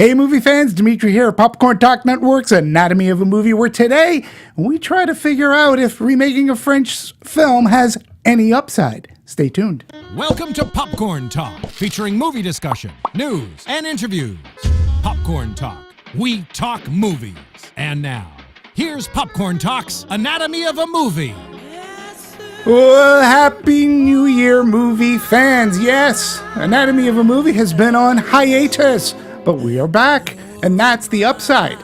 Hey movie fans, Demetri here, Popcorn Talk Network's Anatomy of a Movie, where today we try to figure out if remaking a French film has any upside. Stay tuned. Welcome to Popcorn Talk, featuring movie discussion, news, and interviews. Popcorn Talk, we talk movies. And now, here's Popcorn Talk's Anatomy of a Movie. Well, Happy New Year, movie fans. Yes, Anatomy of a Movie has been on hiatus, but we are back, and that's the upside.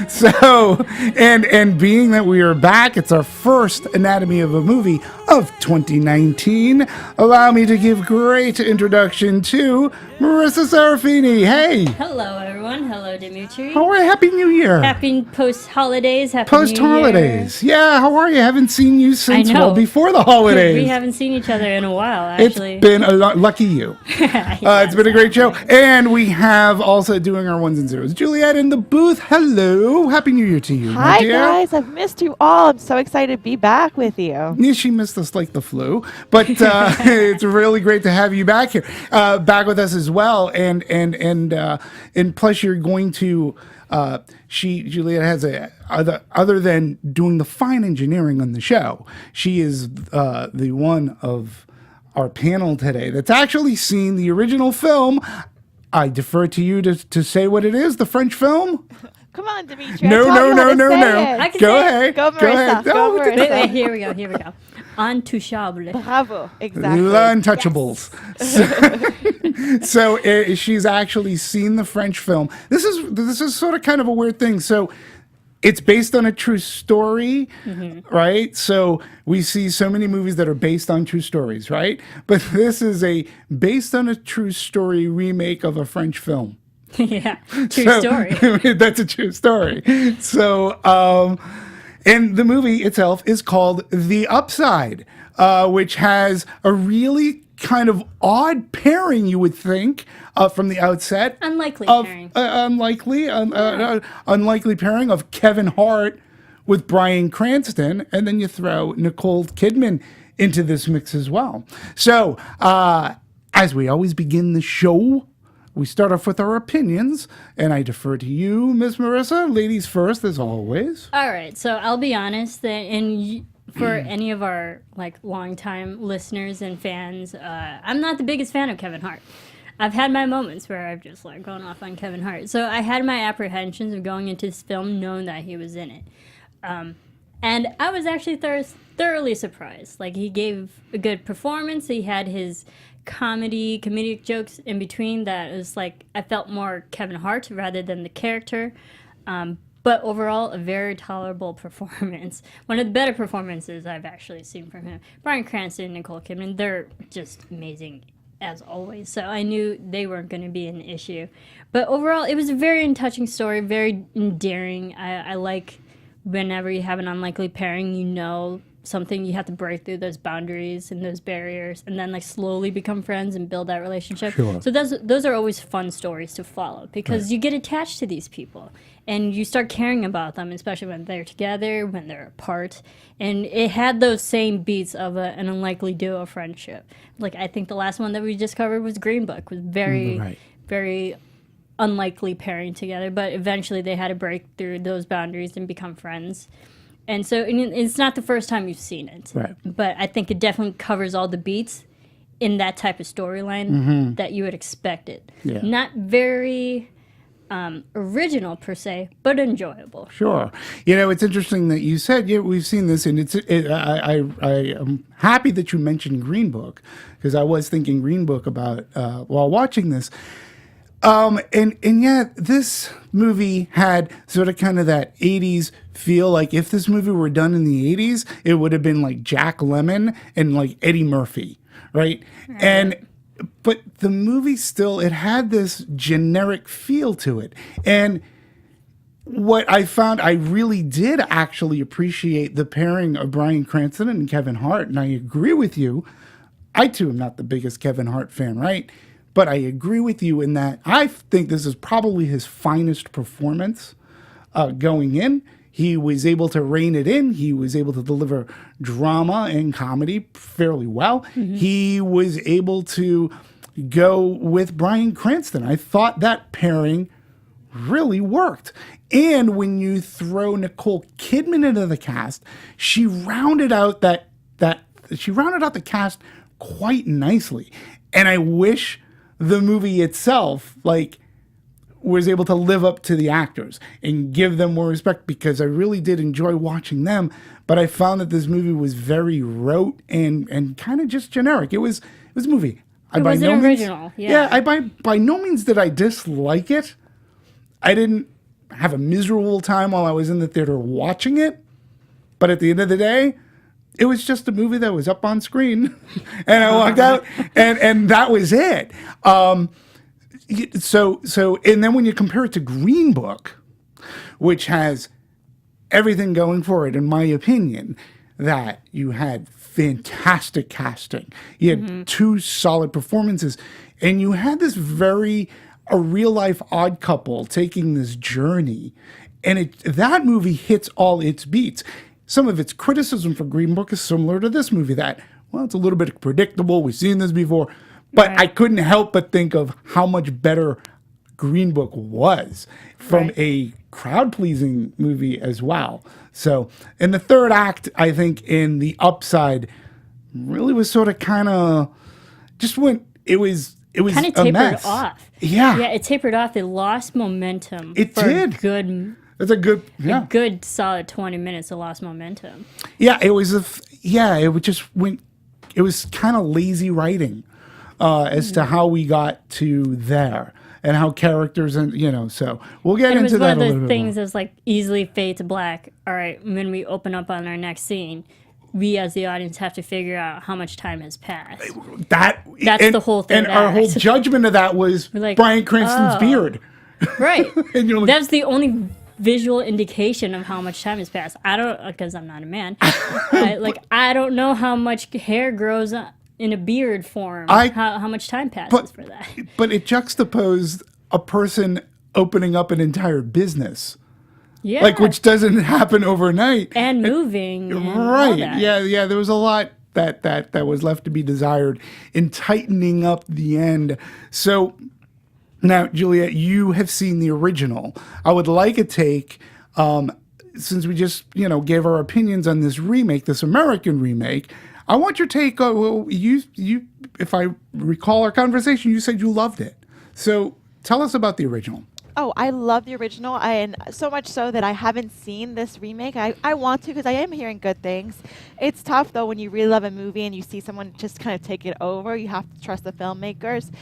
So, and being that we are back, it's our first Anatomy of a Movie of 2019. Allow me to give great introduction to Marisa Serafini. Hey. Hello, everyone. Hello, Demetri. How are you? Happy New Year. Happy post-holidays. Happy Post-holidays. New Year. Yeah, how are you? Haven't seen you since, I know. well, before the holidays. We haven't seen each other in a while, actually. It's been a lucky you. It's been a great show. And we have also doing our ones and zeros, Juliet in the booth. Hello. Happy New Year to you, Hi, my dear. guys. I've missed you all. I'm so excited to be back with you. Yeah, she missed us like the flu, but it's really great to have you back here, back with us as well. And plus, you're going to. Juliet has other than doing the fine engineering on the show, she is the one of our panel today that's actually seen the original film. I defer to you to say what it is. The French film. Come on, Demetri. No. I can Go say it. ahead. Go, Marisa. Go, Marisa. Wait, here we go. Untouchable. Bravo. Exactly. The Untouchables. Yes. So she's actually seen the French film. This is sort of kind of a weird thing. So it's based on a true story, right? So we see so many movies that are based on true stories, right? But this is a based on a true story remake of a French film. Yeah, true story. That's a true story. So, and the movie itself is called The Upside, which has a really kind of odd pairing, you would think, from the outset. Unlikely pairing. Unlikely pairing of Kevin Hart with Bryan Cranston, and then you throw Nicole Kidman into this mix as well. So, as we always begin the show, we start off with our opinions, and I defer to you, Miss Marisa. Ladies first, as always. All right, so I'll be honest, for any of our longtime listeners and fans, I'm not the biggest fan of Kevin Hart. I've had my moments where I've just gone off on Kevin Hart. So I had my apprehensions of going into this film knowing that he was in it. And I was actually thoroughly surprised. He gave a good performance. He had his comedic jokes in between that was I felt more Kevin Hart rather than the character. But overall, a very tolerable performance. One of the better performances I've actually seen from him. Bryan Cranston and Nicole Kidman, they're just amazing as always. So I knew they weren't going to be an issue. But overall, it was a very touching story, very endearing. I like whenever you have an unlikely pairing, something, you have to break through those boundaries and those barriers and then slowly become friends and build that relationship. Sure. So those are always fun stories to follow because you get attached to these people and you start caring about them, especially when they're together, when they're apart. And it had those same beats of an unlikely duo friendship. I think the last one that we just covered was Green Book, was very, very unlikely pairing together, but eventually they had to break through those boundaries and become friends. And so it's not the first time you've seen it, right? But I think it definitely covers all the beats in that type of storyline that you would expect it. Yeah. Not very original per se, but enjoyable. Sure. It's interesting that you said we've seen this, and I am happy that you mentioned Green Book because I was thinking Green Book about while watching this. And yet this movie had sort of kind of that 80s feel. If this movie were done in the 80s, it would have been like Jack Lemmon and Eddie Murphy, right? But the movie still, it had this generic feel to it. And what I found, I really did actually appreciate the pairing of Bryan Cranston and Kevin Hart. And I agree with you. I too am not the biggest Kevin Hart fan, right? But I agree with you in that I think this is probably his finest performance going in. He was able to rein it in. He was able to deliver drama and comedy fairly well. He was able to go with Bryan Cranston. I thought that pairing really worked. And when you throw Nicole Kidman into the cast, she rounded out the cast quite nicely. And I wish the movie itself, like, was able to live up to the actors and give them more respect, because I really did enjoy watching them. But I found that this movie was very rote and kind of just generic. It was a movie. It wasn't original. Yeah. I by no means did I dislike it. I didn't have a miserable time while I was in the theater watching it. But at the end of the day, it was just a movie that was up on screen, and I walked out, and that was it. So, and then when you compare it to Green Book, which has everything going for it, in my opinion, that you had fantastic casting, you had two solid performances, and you had this a real life odd couple taking this journey, and that movie hits all its beats. Some of its criticism for Green Book is similar to this movie, that, well, it's a little bit predictable. We've seen this before. But I couldn't help but think of how much better Green Book was from a crowd-pleasing movie as well. So, in the third act, I think in The Upside, really was sort of kind of just went. It was kind of tapered off. Yeah, it tapered off. They lost momentum. It did. That's a good, a good solid 20 minutes of lost momentum. Yeah, it was it just went. It was kind of lazy writing. As to how we got to there and how characters and so we'll get into that a little bit. It was one of the things that's like easily fade to black. All right, when we open up on our next scene, we as the audience have to figure out how much time has passed. That's the whole thing. And our whole judgment of that was like, Bryan Cranston's beard. Right. And you're like, that's the only visual indication of how much time has passed. I don't, because I'm not a man. I don't know how much hair grows in a beard form, how much time passes for that. But it juxtaposed a person opening up an entire business. Yeah. Which doesn't happen overnight. And moving. Right. Yeah. There was a lot that was left to be desired in tightening up the end. So now, Juliet, you have seen the original. I would like a take, since we just, gave our opinions on this remake, this American remake. I want your take. You, if I recall our conversation, you said you loved it. So tell us about the original. Oh, I love the original, and so much so that I haven't seen this remake. I want to, because I am hearing good things. It's tough, though, when you really love a movie and you see someone just kind of take it over. You have to trust the filmmakers.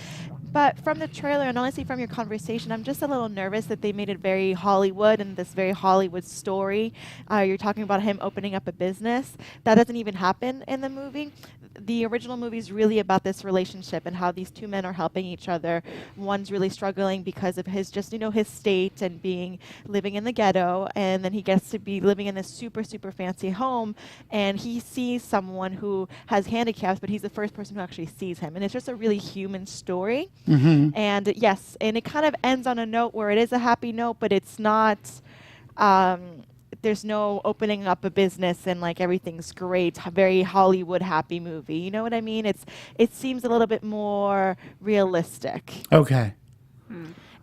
But from the trailer, and honestly from your conversation, I'm just a little nervous that they made it very Hollywood and this very Hollywood story. You're talking about him opening up a business. That doesn't even happen in the movie. The original movie is really about this relationship and how these two men are helping each other. One's really struggling because of his his state and living in the ghetto, and then he gets to be living in this super, super fancy home, and he sees someone who has handicaps, but he's the first person who actually sees him. And it's just a really human story. Mm-hmm. And yes, and it kind of ends on a note where it is a happy note, but it's not, there's no opening up a business and like everything's great, very Hollywood happy movie. You know what I mean? It seems a little bit more realistic. Okay.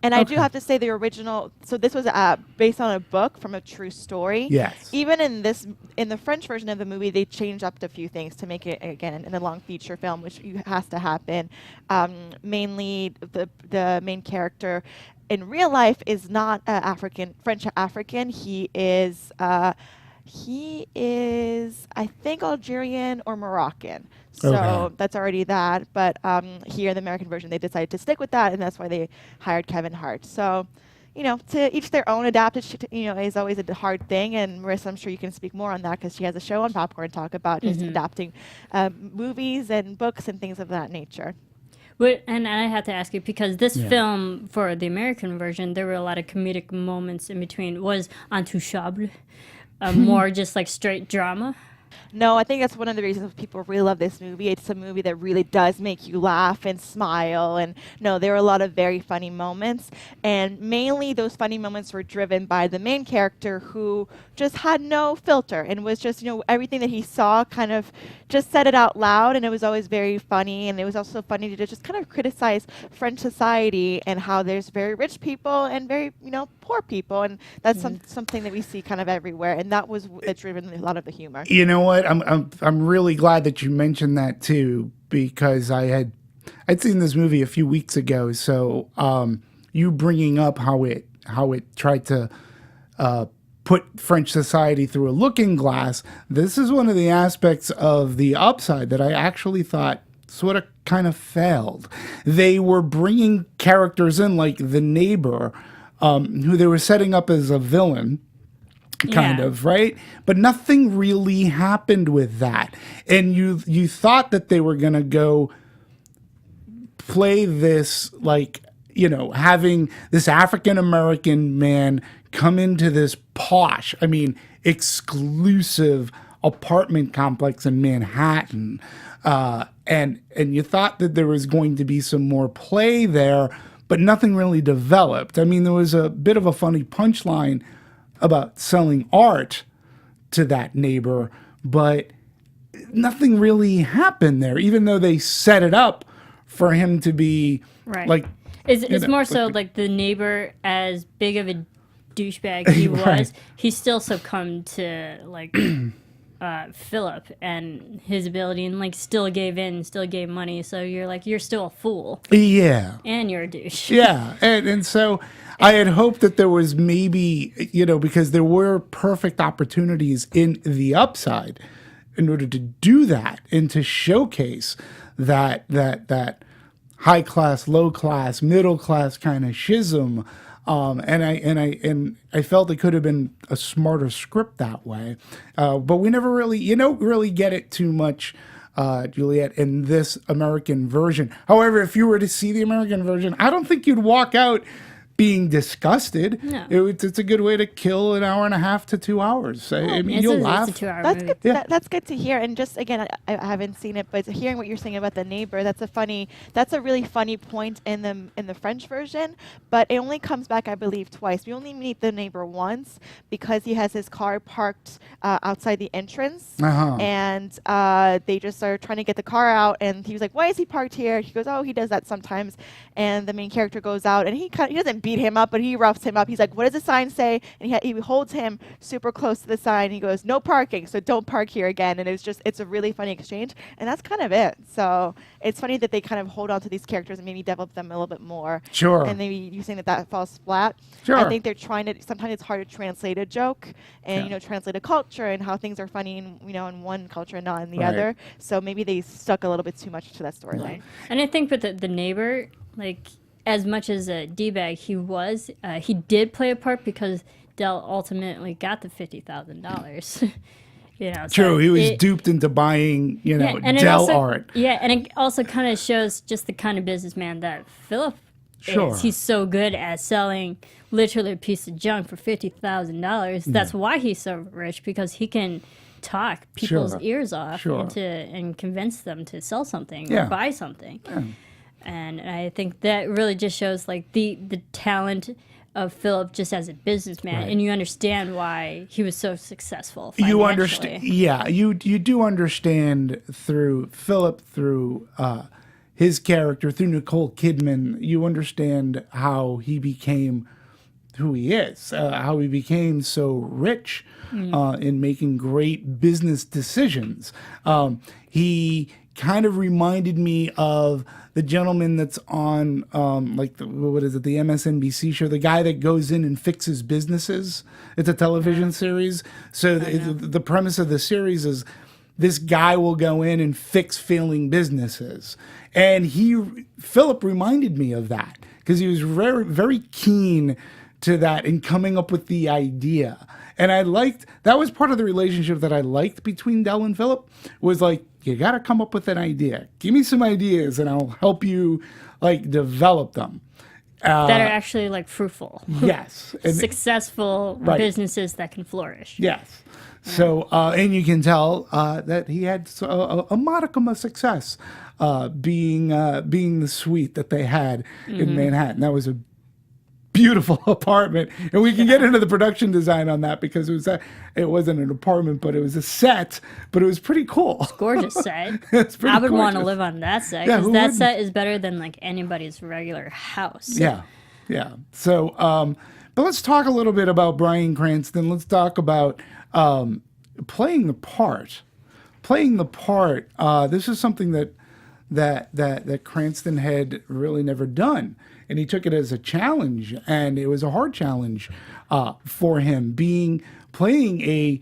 And I do have to say the original, so this was based on a book from a true story. Yes. Even in the French version of the movie, they changed up a few things to make it, again, in a long feature film, which has to happen. Mainly the main character in real life is not French African. He is, I think, Algerian or Moroccan. So that's already that. But here in the American version, they decided to stick with that, and that's why they hired Kevin Hart. So, to each their own. Adapted, is always a hard thing. And Marisa, I'm sure you can speak more on that because she has a show on Popcorn Talk about just adapting movies and books and things of that nature. And I have to ask you, because this film, for the American version, there were a lot of comedic moments in between. Was Intouchable more just like straight drama? No, I think that's one of the reasons people really love this movie. It's a movie that really does make you laugh and smile. And no, there are a lot of very funny moments. And mainly those funny moments were driven by the main character who just had no filter and was just, everything that he saw kind of just said it out loud. And it was always very funny. And it was also funny to just kind of criticize French society and how there's very rich people and very, poor people. And that's something that we see kind of everywhere. And that was that's driven a lot of the humor. You know what? I'm really glad that you mentioned that too, because I'd seen this movie a few weeks ago. So you bringing up how it tried to put French society through a looking glass. This is one of the aspects of The Upside that I actually thought sort of kind of failed. They were bringing characters in like the neighbor, who they were setting up as a villain. Kind of, right? But nothing really happened with that. And you thought that they were going to go play this, like, having this African-American man come into this posh, exclusive apartment complex in Manhattan. And you thought that there was going to be some more play there, but nothing really developed. There was a bit of a funny punchline about selling art to that neighbor, but nothing really happened there, even though they set it up for him to be like... It's more so like the neighbor, as big of a douchebag he was, he still succumbed to like Philip and his ability, and still gave in, still gave money. So you're still a fool. Yeah. And you're a douche. Yeah. And so I had hoped that there was maybe, because there were perfect opportunities in The Upside in order to do that and to showcase that high class, low class, middle class kind of schism. And I felt it could have been a smarter script that way. But we never really, don't really get it too much, Juliet, in this American version. However, if you were to see the American version, I don't think you'd walk out being disgusted. No. It's a good way to kill an hour and a half to 2 hours. You'll laugh. It's a 2-hour That's movie. good. That's good to hear. And just again, I haven't seen it, but hearing what you're saying about the neighbor, that's a really funny point in the French version. But it only comes back, I believe, twice. We only meet the neighbor once because he has his car parked outside the entrance, and they just are trying to get the car out. And he was like, "Why is he parked here?" He goes, "Oh, he does that sometimes." And the main character goes out, and he doesn't beat him up, but he roughs him up. He's like, "What does the sign say?" And he holds him super close to the sign. He goes, "No parking, so don't park here again." And it's a really funny exchange, and that's kind of it. So it's funny that they kind of hold on to these characters and maybe develop them a little bit more. Sure. And maybe you saying that falls flat. Sure. I think they're trying to. Sometimes it's hard to translate a joke and translate a culture and how things are funny in one culture and not in the other. So maybe they stuck a little bit too much to that storyline. And I think with the neighbor, as much as a D-bag he was, he did play a part because Dell ultimately got the $50,000. True, he was duped into buying, Dell art. Yeah, and it also kind of shows just the kind of businessman that Philip is. He's so good at selling literally a piece of junk for $50,000. That's why he's so rich, because he can talk people's ears off and convince them to sell something or buy something. Yeah. And I think that really just shows the talent of Philip just as a businessman, and you understand why he was so successful financially. You understand, you do understand through Philip, through his character, through Nicole Kidman, you understand how he became who he is, how he became so rich in making great business decisions. He kind of reminded me of the gentleman that's on the MSNBC show, the guy that goes in and fixes businesses. It's a television series. So the premise of the series is this guy will go in and fix failing businesses. And Philip reminded me of that because he was very, very keen to that and coming up with the idea. And that was part of the relationship that I liked between Dell and Philip, was you got to come up with an idea. Give me some ideas and I'll help you develop them. that are actually like fruitful. Yes. And Successful businesses that can flourish. yes. So, and you can tell that he had a modicum of success being the suite that they had in Manhattan. That was a beautiful apartment, and we can get into the production design on that because it wasn't an apartment, but it was a set, but it was pretty cool. Gorgeous set. It's pretty I would want to gorgeous. live on that set Yeah, because who that wouldn't? set is better than like anybody's regular house. Yeah, yeah. So, but let's talk a little bit about Bryan Cranston. Let's talk about playing the part. Playing the part. This is something that Cranston had really never done, and he took it as a challenge, and it was a hard challenge for him, playing a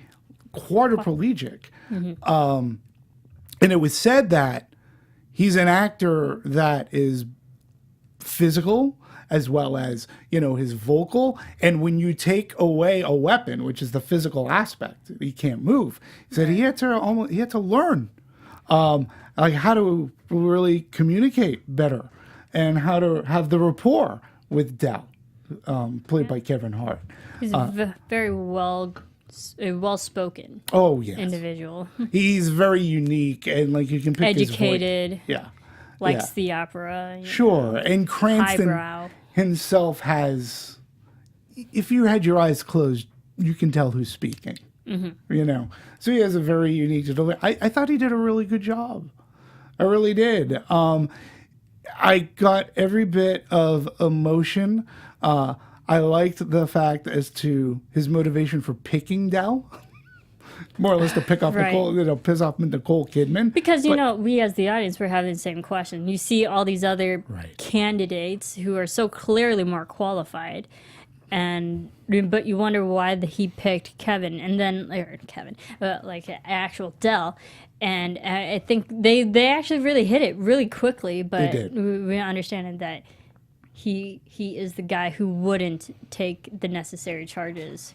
quadriplegic. And it was said that he's an actor that is physical as well as his vocal, and when you take away a weapon, which is the physical aspect, he can't move. He said he had to learn like how to really communicate better and how to have the rapport with Dell, played by Kevin Hart. He's very well spoken Oh yes, individual. he's very unique, and like you can pick Educated. his voice. Yeah. Likes the opera. Sure, and Cranston Highbrow. himself has. If you had your eyes closed, you can tell who's speaking. So he has a very unique delivery. I thought he did a really good job. I really did. I got every bit of emotion. I liked the fact as to his motivation for picking Dell. More or less to pick off Right. piss off Nicole Kidman. Because, we as the audience were having the same question. You see all these other candidates who are so clearly more qualified, but you wonder why he picked Kevin, and then, like actual Dell. And I think they actually really hit it really quickly, but They did. we understand that he is the guy who wouldn't take the necessary charges,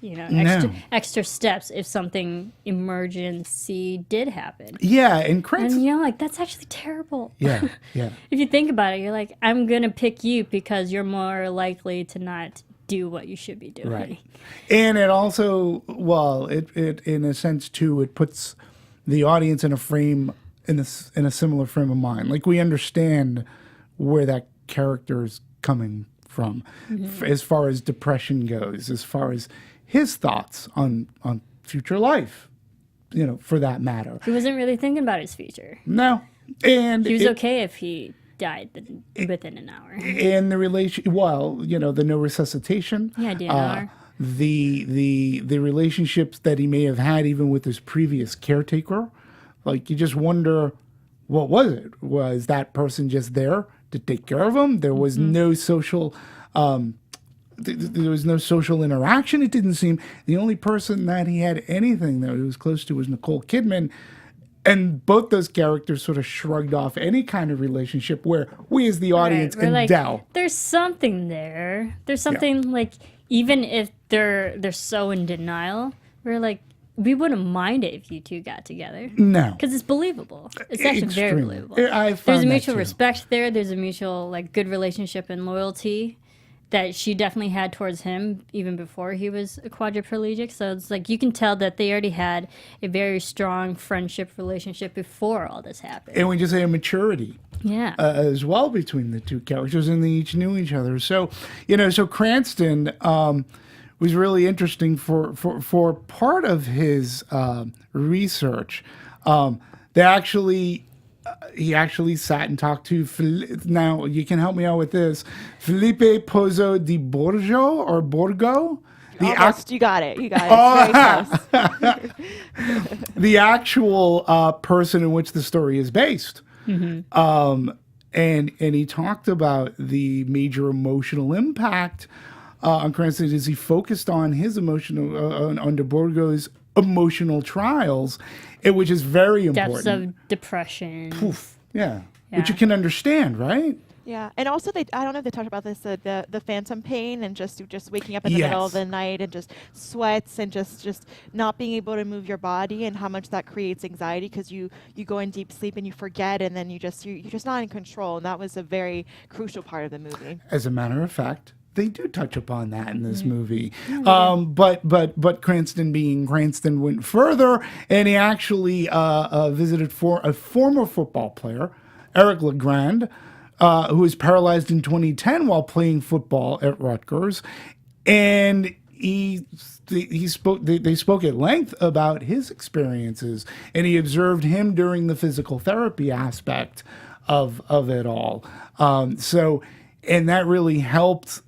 extra steps if something emergency did happen. Yeah, and Cranston. And that's actually terrible. Yeah. If you think about it, you're like, I'm gonna pick you because you're more likely to not do what you should be doing. Right. And it also, it in a sense too, it puts the audience in a similar frame of mind. Like we understand where that character is coming from, as far as depression goes, as far as his thoughts on future life, for that matter. He wasn't really thinking about his future. No, and He was okay if he died within an hour. in the relation. The no resuscitation. Yeah, DNR. The relationships that he may have had even with his previous caretaker, like you just wonder, what was it? Was that person just there to take care of him? There was no social, there was no social interaction. It didn't seem. The only person that he had anything that he was close to was Nicole Kidman. And both those characters sort of shrugged off any kind of relationship where we as the audience We're can like, doubt. there's something there. There's something like, even if they're so in denial, we're like, we wouldn't mind it if you two got together. No. Because it's believable. It's actually very Extremely. believable. I found There's a that mutual too. respect there. There's a mutual good relationship and loyalty that she definitely had towards him even before he was a quadriplegic. So it's like you can tell that they already had a very strong friendship relationship before all this happened. And we just say a maturity. Yeah. As well between the two characters, and they each knew each other. So, so Cranston was really interesting for part of his research. He actually sat and talked to now you can help me out with this, Felipe Pozzo di Borgo. Almost, you got it. It's very close. The actual person in which the story is based. And he talked about the major emotional impact on Cranston as he focused on his on de Borgo's emotional trials, which is very important. Depths of depression. Yeah, which you can understand, right? Yeah, and also I don't know if they talked about this, the phantom pain and just waking up in the middle of Yes. the night and just sweats and just not being able to move your body, and how much that creates anxiety because you go in deep sleep and you forget, and then you're just not in control, and that was a very crucial part of the movie. As a matter of fact, they do touch upon that in this movie. But Cranston, being Cranston, went further, and he actually visited for a former football player, Eric LeGrand, who was paralyzed in 2010 while playing football at Rutgers, and they spoke at length about his experiences, and he observed him during the physical therapy aspect of it all. And that really helped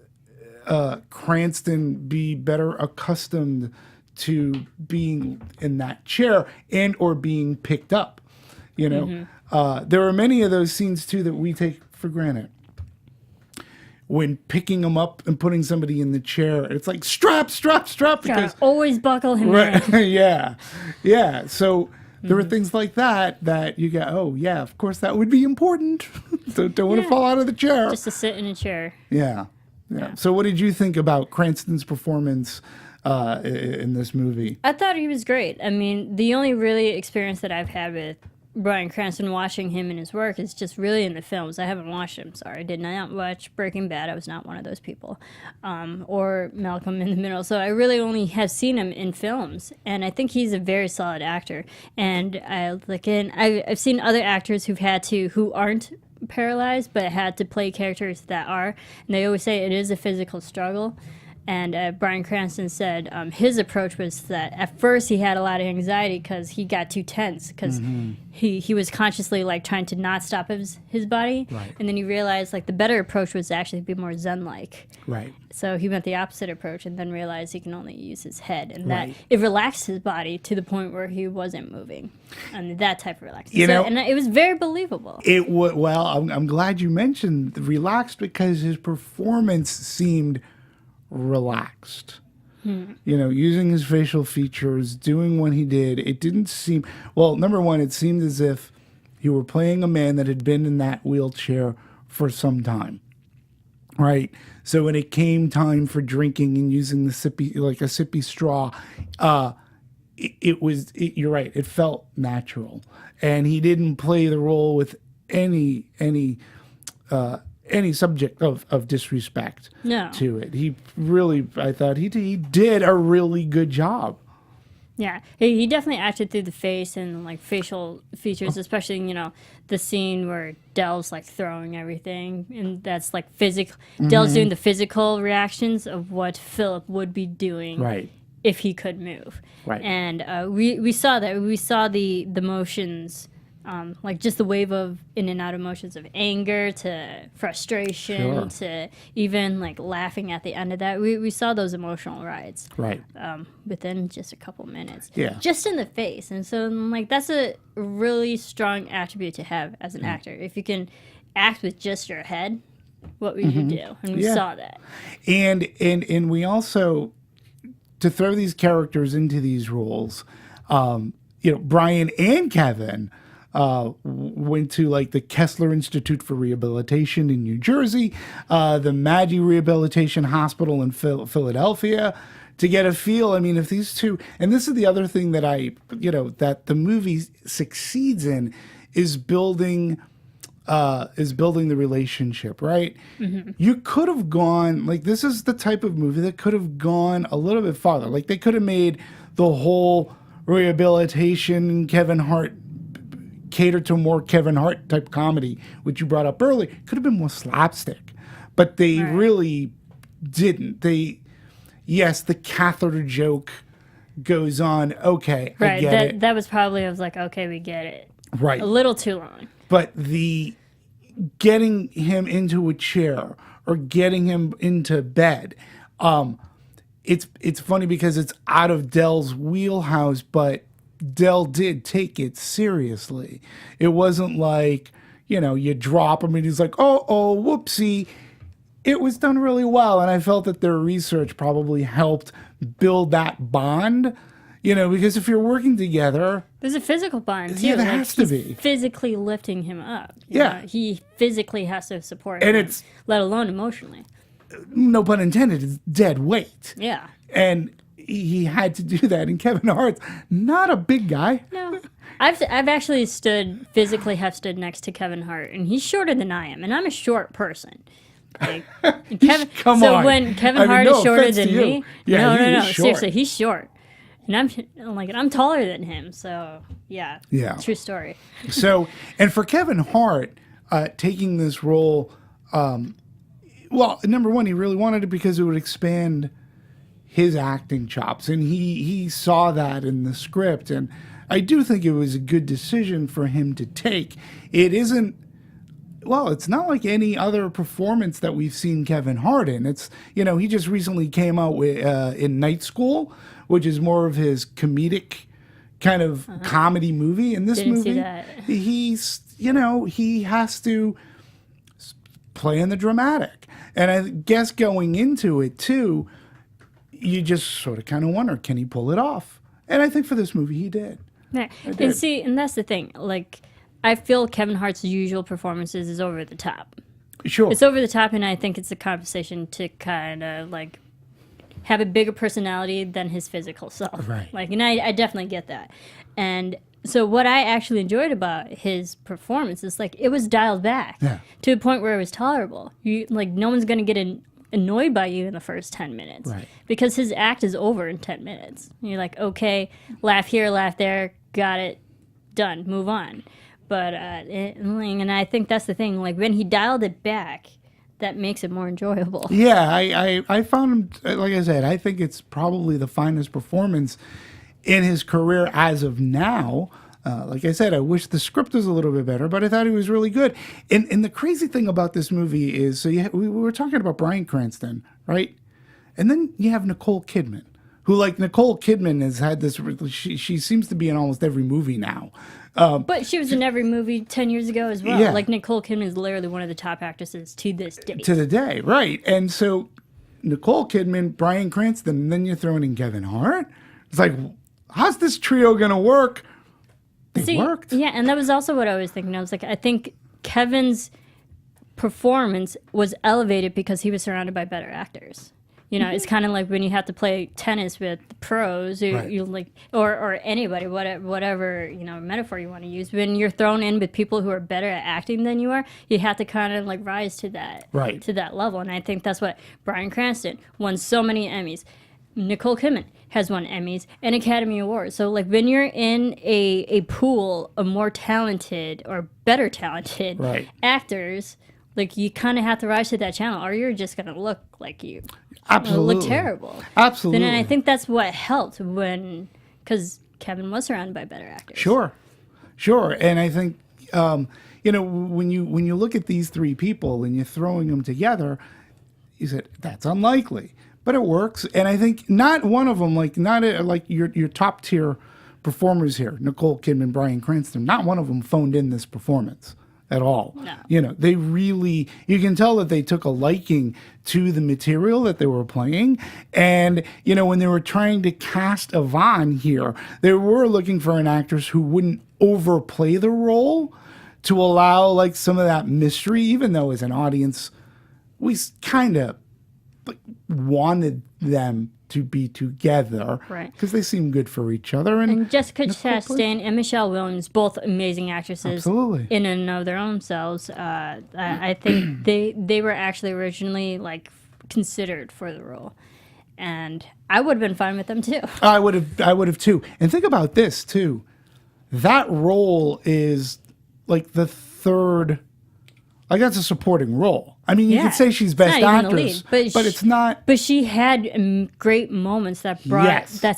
Cranston be better accustomed to being in that chair and or being picked up. There are many of those scenes too that we take for granted. When picking them up and putting somebody in the chair, it's like strap. Gotta always buckle him Right. in. yeah. So there were things like that you go, oh yeah, of course that would be important. Don't want to fall out of the chair. Just to sit in a chair. Yeah. So what did you think about Cranston's performance in this movie? I thought he was great. I mean, the only really experience that I've had with Bryan Cranston watching him in his work is just really in the films. I haven't watched him, sorry. I did not watch Breaking Bad. I was not one of those people. Or Malcolm in the Middle. So I really only have seen him in films. And I think he's a very solid actor. And I've seen other actors who aren't paralyzed but had to play characters that are. And they always say it is a physical struggle. And Bryan Cranston said his approach was that at first he had a lot of anxiety because he got too tense because he was consciously like trying to not stop his body. Right. And then he realized like the better approach was to actually be more Zen-like. Right. So he went the opposite approach and then realized he can only use his head. And that Right. it relaxed his body to the point where he wasn't moving. And that type of You relaxation. know- And it was very believable. Well, I'm glad you mentioned the relaxed because his performance seemed relaxed. Using his facial features, doing what he did, it didn't seem, well, number one, it seemed as if you were playing a man that had been in that wheelchair for some time. Right? So when it came time for drinking and using the sippy straw, you're right, it felt natural. And he didn't play the role with any subject of disrespect No. to it. He really, I thought he did a really good job. Yeah, he definitely acted through the face and like facial features, especially the scene where Dell's like throwing everything, and that's like physical. Dell's doing the physical reactions of what Philip would be doing, Right. if he could move. Right. And we saw that. We saw the motions, like just the wave of in and out emotions of anger to frustration to even like laughing at the end of that. We saw those emotional rides. Right. Within just a couple minutes. Yeah. Just in the face. And so like that's a really strong attribute to have as an actor. If you can act with just your head, what would you do? And we saw that. And we also, to throw these characters into these roles, Bryan and Kevin went to like the Kessler Institute for Rehabilitation in New Jersey, the Maggie Rehabilitation Hospital in Philadelphia, to get a feel. I mean, if these two, and this is the other thing that that the movie succeeds in, is building the relationship, right? You could have gone, like, this is the type of movie that could have gone a little bit farther. Like, they could have made the whole rehabilitation Kevin Hart cater to more Kevin Hart type comedy, which you brought up earlier. Could have been more slapstick, but they really didn't. Yes, the catheter joke goes on. Okay, I get it. That was probably, I was like, okay, we get it. Right. A little too long. But the getting him into a chair or getting him into bed, it's funny because it's out of Dell's wheelhouse, but Dell did take it seriously. It wasn't like, you drop him and he's like, oh, whoopsie. It was done really well, and I felt that their research probably helped build that bond, because if you're working together, There's a physical bond too. Yeah, there like, has to he's be. physically lifting him up. Yeah. He physically has to support And him, it's- let alone emotionally. no pun intended, is dead weight. Yeah. And he had to do that. And Kevin Hart's not a big guy. No. I've actually physically have stood next to Kevin Hart, and he's shorter than I am, and I'm a short person. Like, Kevin, Come so on. when Kevin I mean, Hart no is shorter offense than to you. me, Yeah, no, he's short. seriously, he's short, and I'm taller than him. So yeah, true story. So, and for Kevin Hart taking this role, well, number one, he really wanted it because it would expand his acting chops, and he saw that in the script, and I do think it was a good decision for him to take. It isn't. Well, it's not like any other performance that we've seen Kevin Hart in. It's, he just recently came out with in Night School, which is more of his comedic kind of comedy movie. In this Didn't see movie, that. he's, he has to play in the dramatic. And I guess going into it too, you just sort of kind of wonder, can he pull it off? And I think for this movie, he did. Yeah. did. And see, and that's the thing. Like, I feel Kevin Hart's usual performances is over the top. Sure. It's over the top, and I think it's a compensation to kind of like have a bigger personality than his physical self. Right. Like, and I definitely get that. And so what I actually enjoyed about his performance is like it was dialed back to a point where it was tolerable. You like no one's gonna get annoyed by you in the first 10 minutes, Right. Because his act is over in 10 minutes. And you're like, okay, laugh here, laugh there, got it, done, move on. But and I think that's the thing. Like when he dialed it back, that makes it more enjoyable. Yeah, I found him, like I said, I think it's probably the finest performance in his career as of now. Like I said, I wish the script was a little bit better, but I thought he was really good. And the crazy thing about this movie is, so we were talking about Bryan Cranston, right? And then you have Nicole Kidman, who like Nicole Kidman has had this, she seems to be in almost every movie now. But she was in every movie 10 years ago as well. Yeah. Like Nicole Kidman is literally one of the top actresses to this day. To the day, right. And so Nicole Kidman, Bryan Cranston, and then you're throwing in Kevin Hart. It's like, how's this trio going to work? They worked. Yeah, and that was also what I was thinking. I was like, I think Kevin's performance was elevated because he was surrounded by better actors. It's kind of like when you have to play tennis with pros, Right. you like, or anybody, whatever metaphor you want to use. When you're thrown in with people who are better at acting than you are, you have to kind of like rise to that, Right. to that level. And I think that's what Bryan Cranston won so many Emmys. Nicole Kidman has won Emmys and Academy Awards. So like when you're in a pool of more talented or better talented Right. actors, like you kind of have to rise to that channel, or you're just gonna look like you. Absolutely. Look terrible. Absolutely. And I think that's what helped because Kevin was surrounded by better actors. Sure. And I think, when you look at these three people and you're throwing them together, you said, that's unlikely. But it works. And I think not one of them, like your top tier performers here, Nicole Kidman, Bryan Cranston, not one of them phoned in this performance at all. No. They really, you can tell that they took a liking to the material that they were playing. And, when they were trying to cast Yvonne here, they were looking for an actress who wouldn't overplay the role to allow like some of that mystery, even though as an audience, we kind of wanted them to be together, Right. Because they seem good for each other. And Jessica Nicole Chastain and Michelle Williams, both amazing actresses, Absolutely. in and of their own selves. I think they were actually originally like considered for the role, and I would have been fine with them too. I would have too. And think about this too. That role is like the third. Like that's a supporting role. I mean, you could say she's best actress, but it's not. But she had great moments that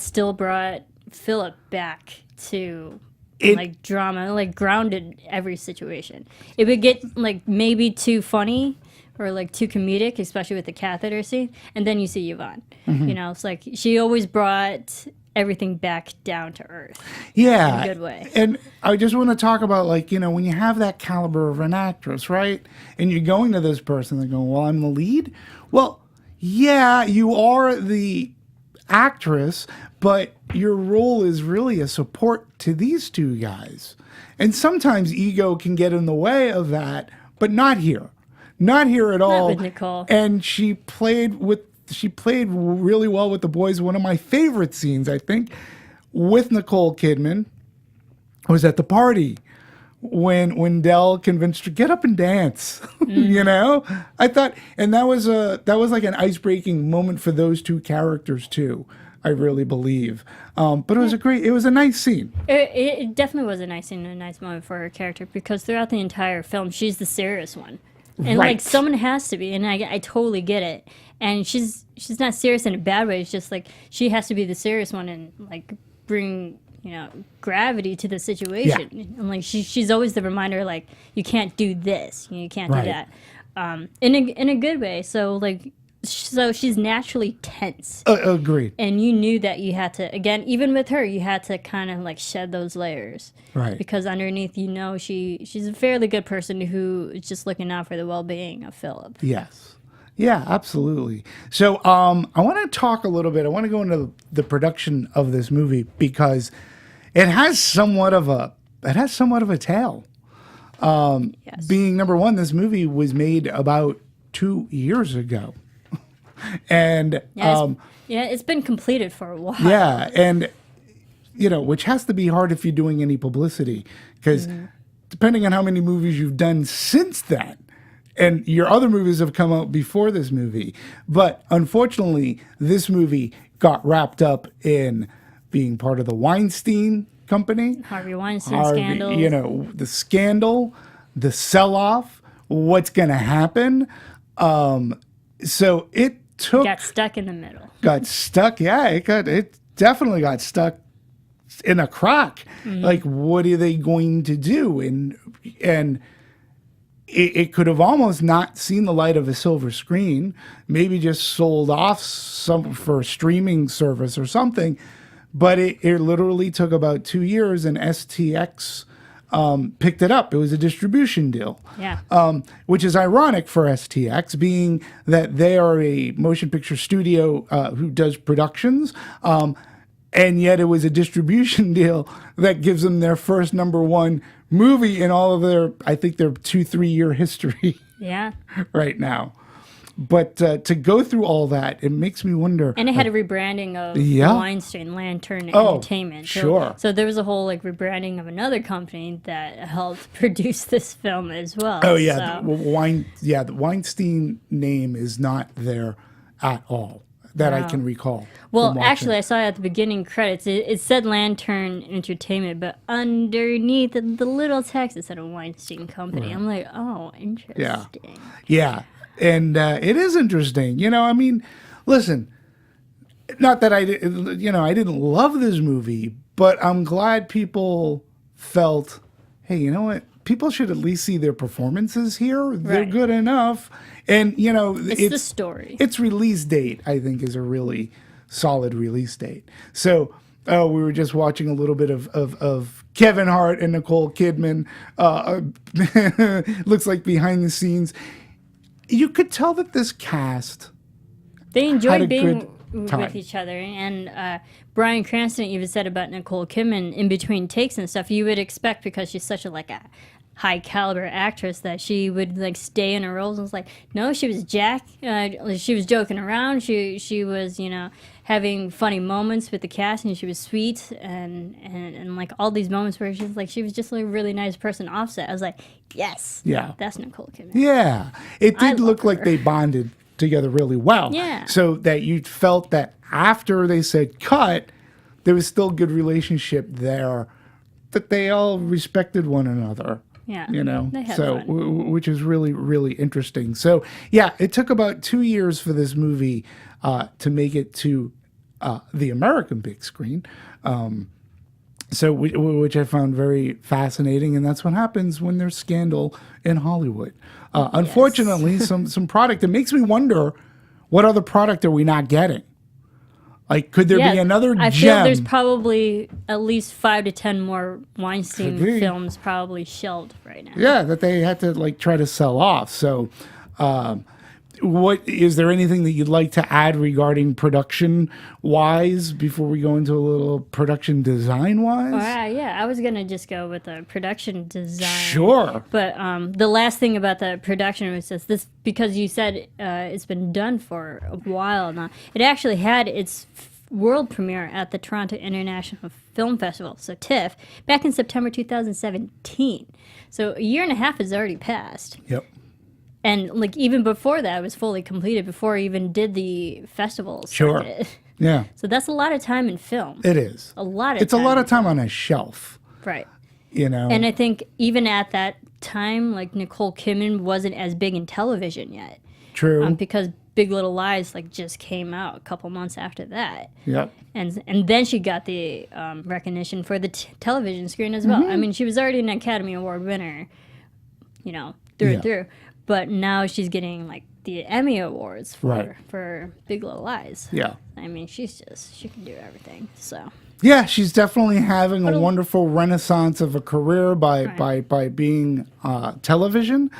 still brought Philip back to like drama, like grounded every situation. It would get like maybe too funny or like too comedic, especially with the catheter scene, and then you see Yvonne. It's like she always brought everything back down to earth. Yeah. In a good way. And I just want to talk about like, when you have that caliber of an actress, right? And you're going to this person and going, well, I'm the lead. Well, yeah, you are the actress, but your role is really a support to these two guys. And sometimes ego can get in the way of that, but not here. Not here at all. with Nicole. And she played really well with the boys. One of my favorite scenes, I think, with Nicole Kidman was at the party when Dell convinced her get up and dance. You know, I thought, and that was like an ice-breaking moment for those two characters too. I really believe. But it was a nice scene. It definitely was a nice scene and a nice moment for her character, because throughout the entire film, she's the serious one. And Right. like someone has to be, and I totally get it. And she's not serious in a bad way. It's just like she has to be the serious one and like bring, you know, gravity to the situation. Yeah. And like she's always the reminder, like, you can't do this, you can't Right. do that, in a good way. So like, so she's naturally tense. Agreed. And you knew that you had to, again, even with her, you had to kind of like shed those layers. Right. Because underneath, you know, she's a fairly good person who is just looking out for the well-being of Philip. Yes. Yeah, absolutely. So I want to talk a little bit. I want to go into the production of this movie because it has somewhat of a tale. Yes. Being number one, this movie was made about 2 years ago. And It's been completed for a while. yeah, and you know, which has to be hard if you're doing any publicity, because depending on how many movies you've done since then, and your other movies have come out before this movie, but unfortunately, this movie got wrapped up in being part of the Weinstein Company. Harvey Weinstein scandal. You know, the scandal, the sell-off, what's going to happen. So it took... Got stuck in the middle. Got stuck. Yeah, it definitely got stuck in a crack. Like, what are they going to do? And it could have almost not seen the light of a silver screen, maybe just sold off for a streaming service or something. But it literally took about 2 years, and STX picked it up. It was a distribution deal. Yeah. Which is ironic for STX, being that they are a motion picture studio who does productions, and yet it was a distribution deal that gives them their first number one movie in all of their 2-3 year history Yeah. right now. But to go through all that, it makes me wonder. And it had a rebranding of Yeah. Weinstein Lantern Oh, Entertainment. sure. So there was a whole like rebranding of another company that helped produce this film as well. Oh yeah, So, the Weinstein name is not there at all that I can recall. well, from watching. actually, I saw at the beginning credits. It said Lantern Entertainment, but underneath the little text, it said a Weinstein Company. I'm like, oh, interesting. Yeah, and it is interesting. You know, I mean, listen, not that I didn't love this movie, but I'm glad people felt, hey, you know what? People should at least see their performances here. They're Right. good enough. And, you know, It's the story. Its release date, I think, is a really solid release date. So we were just watching a little bit of Kevin Hart and Nicole Kidman. Looks like behind the scenes. You could tell that this cast They had a enjoyed being good time. with each other. And Bryan Cranston even said about Nicole Kidman in between takes and stuff, you would expect, because she's such a high caliber actress, that she would like stay in her roles. And it's like, no, she was she was joking around. She was, you know, having funny moments with the cast, and she was sweet and like all these moments where she was just like a really nice person offset. I was like, yes, Yeah. that's Nicole Kidman. Yeah, it I did love look like her. they bonded together really well. Yeah. So that you felt that after they said cut, there was still good relationship there, that they all respected one another. Yeah, You know, they had so fun. which is really, really interesting. So yeah, it took about 2 years for this movie to make it to the American big screen. So which I found very fascinating, and that's what happens when there's scandal in Hollywood. Unfortunately, some product. It makes me wonder, what other product are we not getting? Like, could there be another I gem? feel there's probably at least 5 to 10 more Weinstein Could be. films probably shelved right now. Yeah, that they had to like try to sell off. So what is there anything that you'd like to add regarding production wise before we go into a little production design wise? Yeah, I was gonna just go with the production design. Sure. But the last thing about the production was just this, because you said it's been done for a while now. It actually had its world premiere at the Toronto International Film Festival, so TIFF, back in September 2017. So a year and a half has already passed. Yep. And like even before that, it was fully completed before I even did the festival Sure. circuit. Yeah. So that's a lot of time in film. It is. A lot of It's a time lot in of time on a shelf, Right. you know. And I think even at that time, like Nicole Kidman wasn't as big in television yet. True. Because Big Little Lies like just came out a couple months after that. Yep. And then she got the recognition for the television screen as well. I mean, she was already an Academy Award winner, you know, through and through. But now she's getting like the Emmy Awards for Big Little Lies. Yeah. I mean, she can do everything. So Yeah, she's definitely having a wonderful renaissance of a career by being television,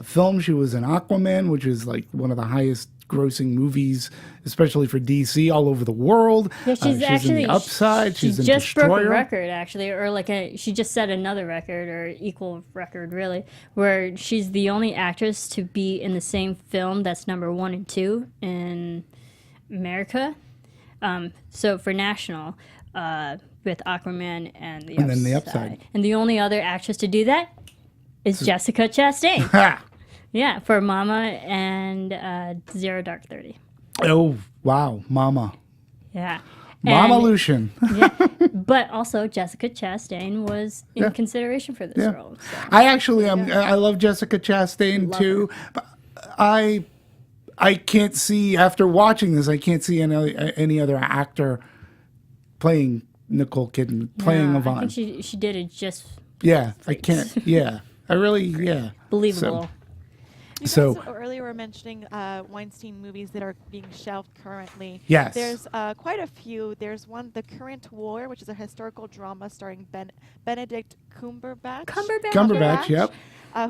film. She was in Aquaman, which is like one of the highest grossing movies, especially for DC, all over the world. yeah, she's actually in The Upside. She She's in just broke Destroyer. a record actually, or like she just set another record or equal record really, where she's the only actress to be in the same film that's number 1 and 2 in America. So for national, with Aquaman and The Upside. And then The Upside. And the only other actress to do that is Jessica Chastain. Ha! Yeah, for Mama and Zero Dark 30. Oh, wow. Mama. Yeah. Mama And- Lucian. But also Jessica Chastain was in consideration for this role. So. I actually I love Jessica Chastain too. But I can't see, after watching this, I can't see any other actor playing Nicole Kidman, playing No, Yvonne. I think she did it just Yeah, I can't. Yeah, I really. Yeah, believable. You So- guys earlier were mentioning Weinstein movies that are being shelved currently. Yes. There's quite a few. There's one, The Current War, which is a historical drama starring Benedict Cumberbatch. Yep.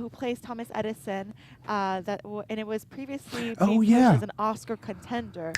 Who plays Thomas Edison. And it was previously Oh, being pushed yeah. as an Oscar contender.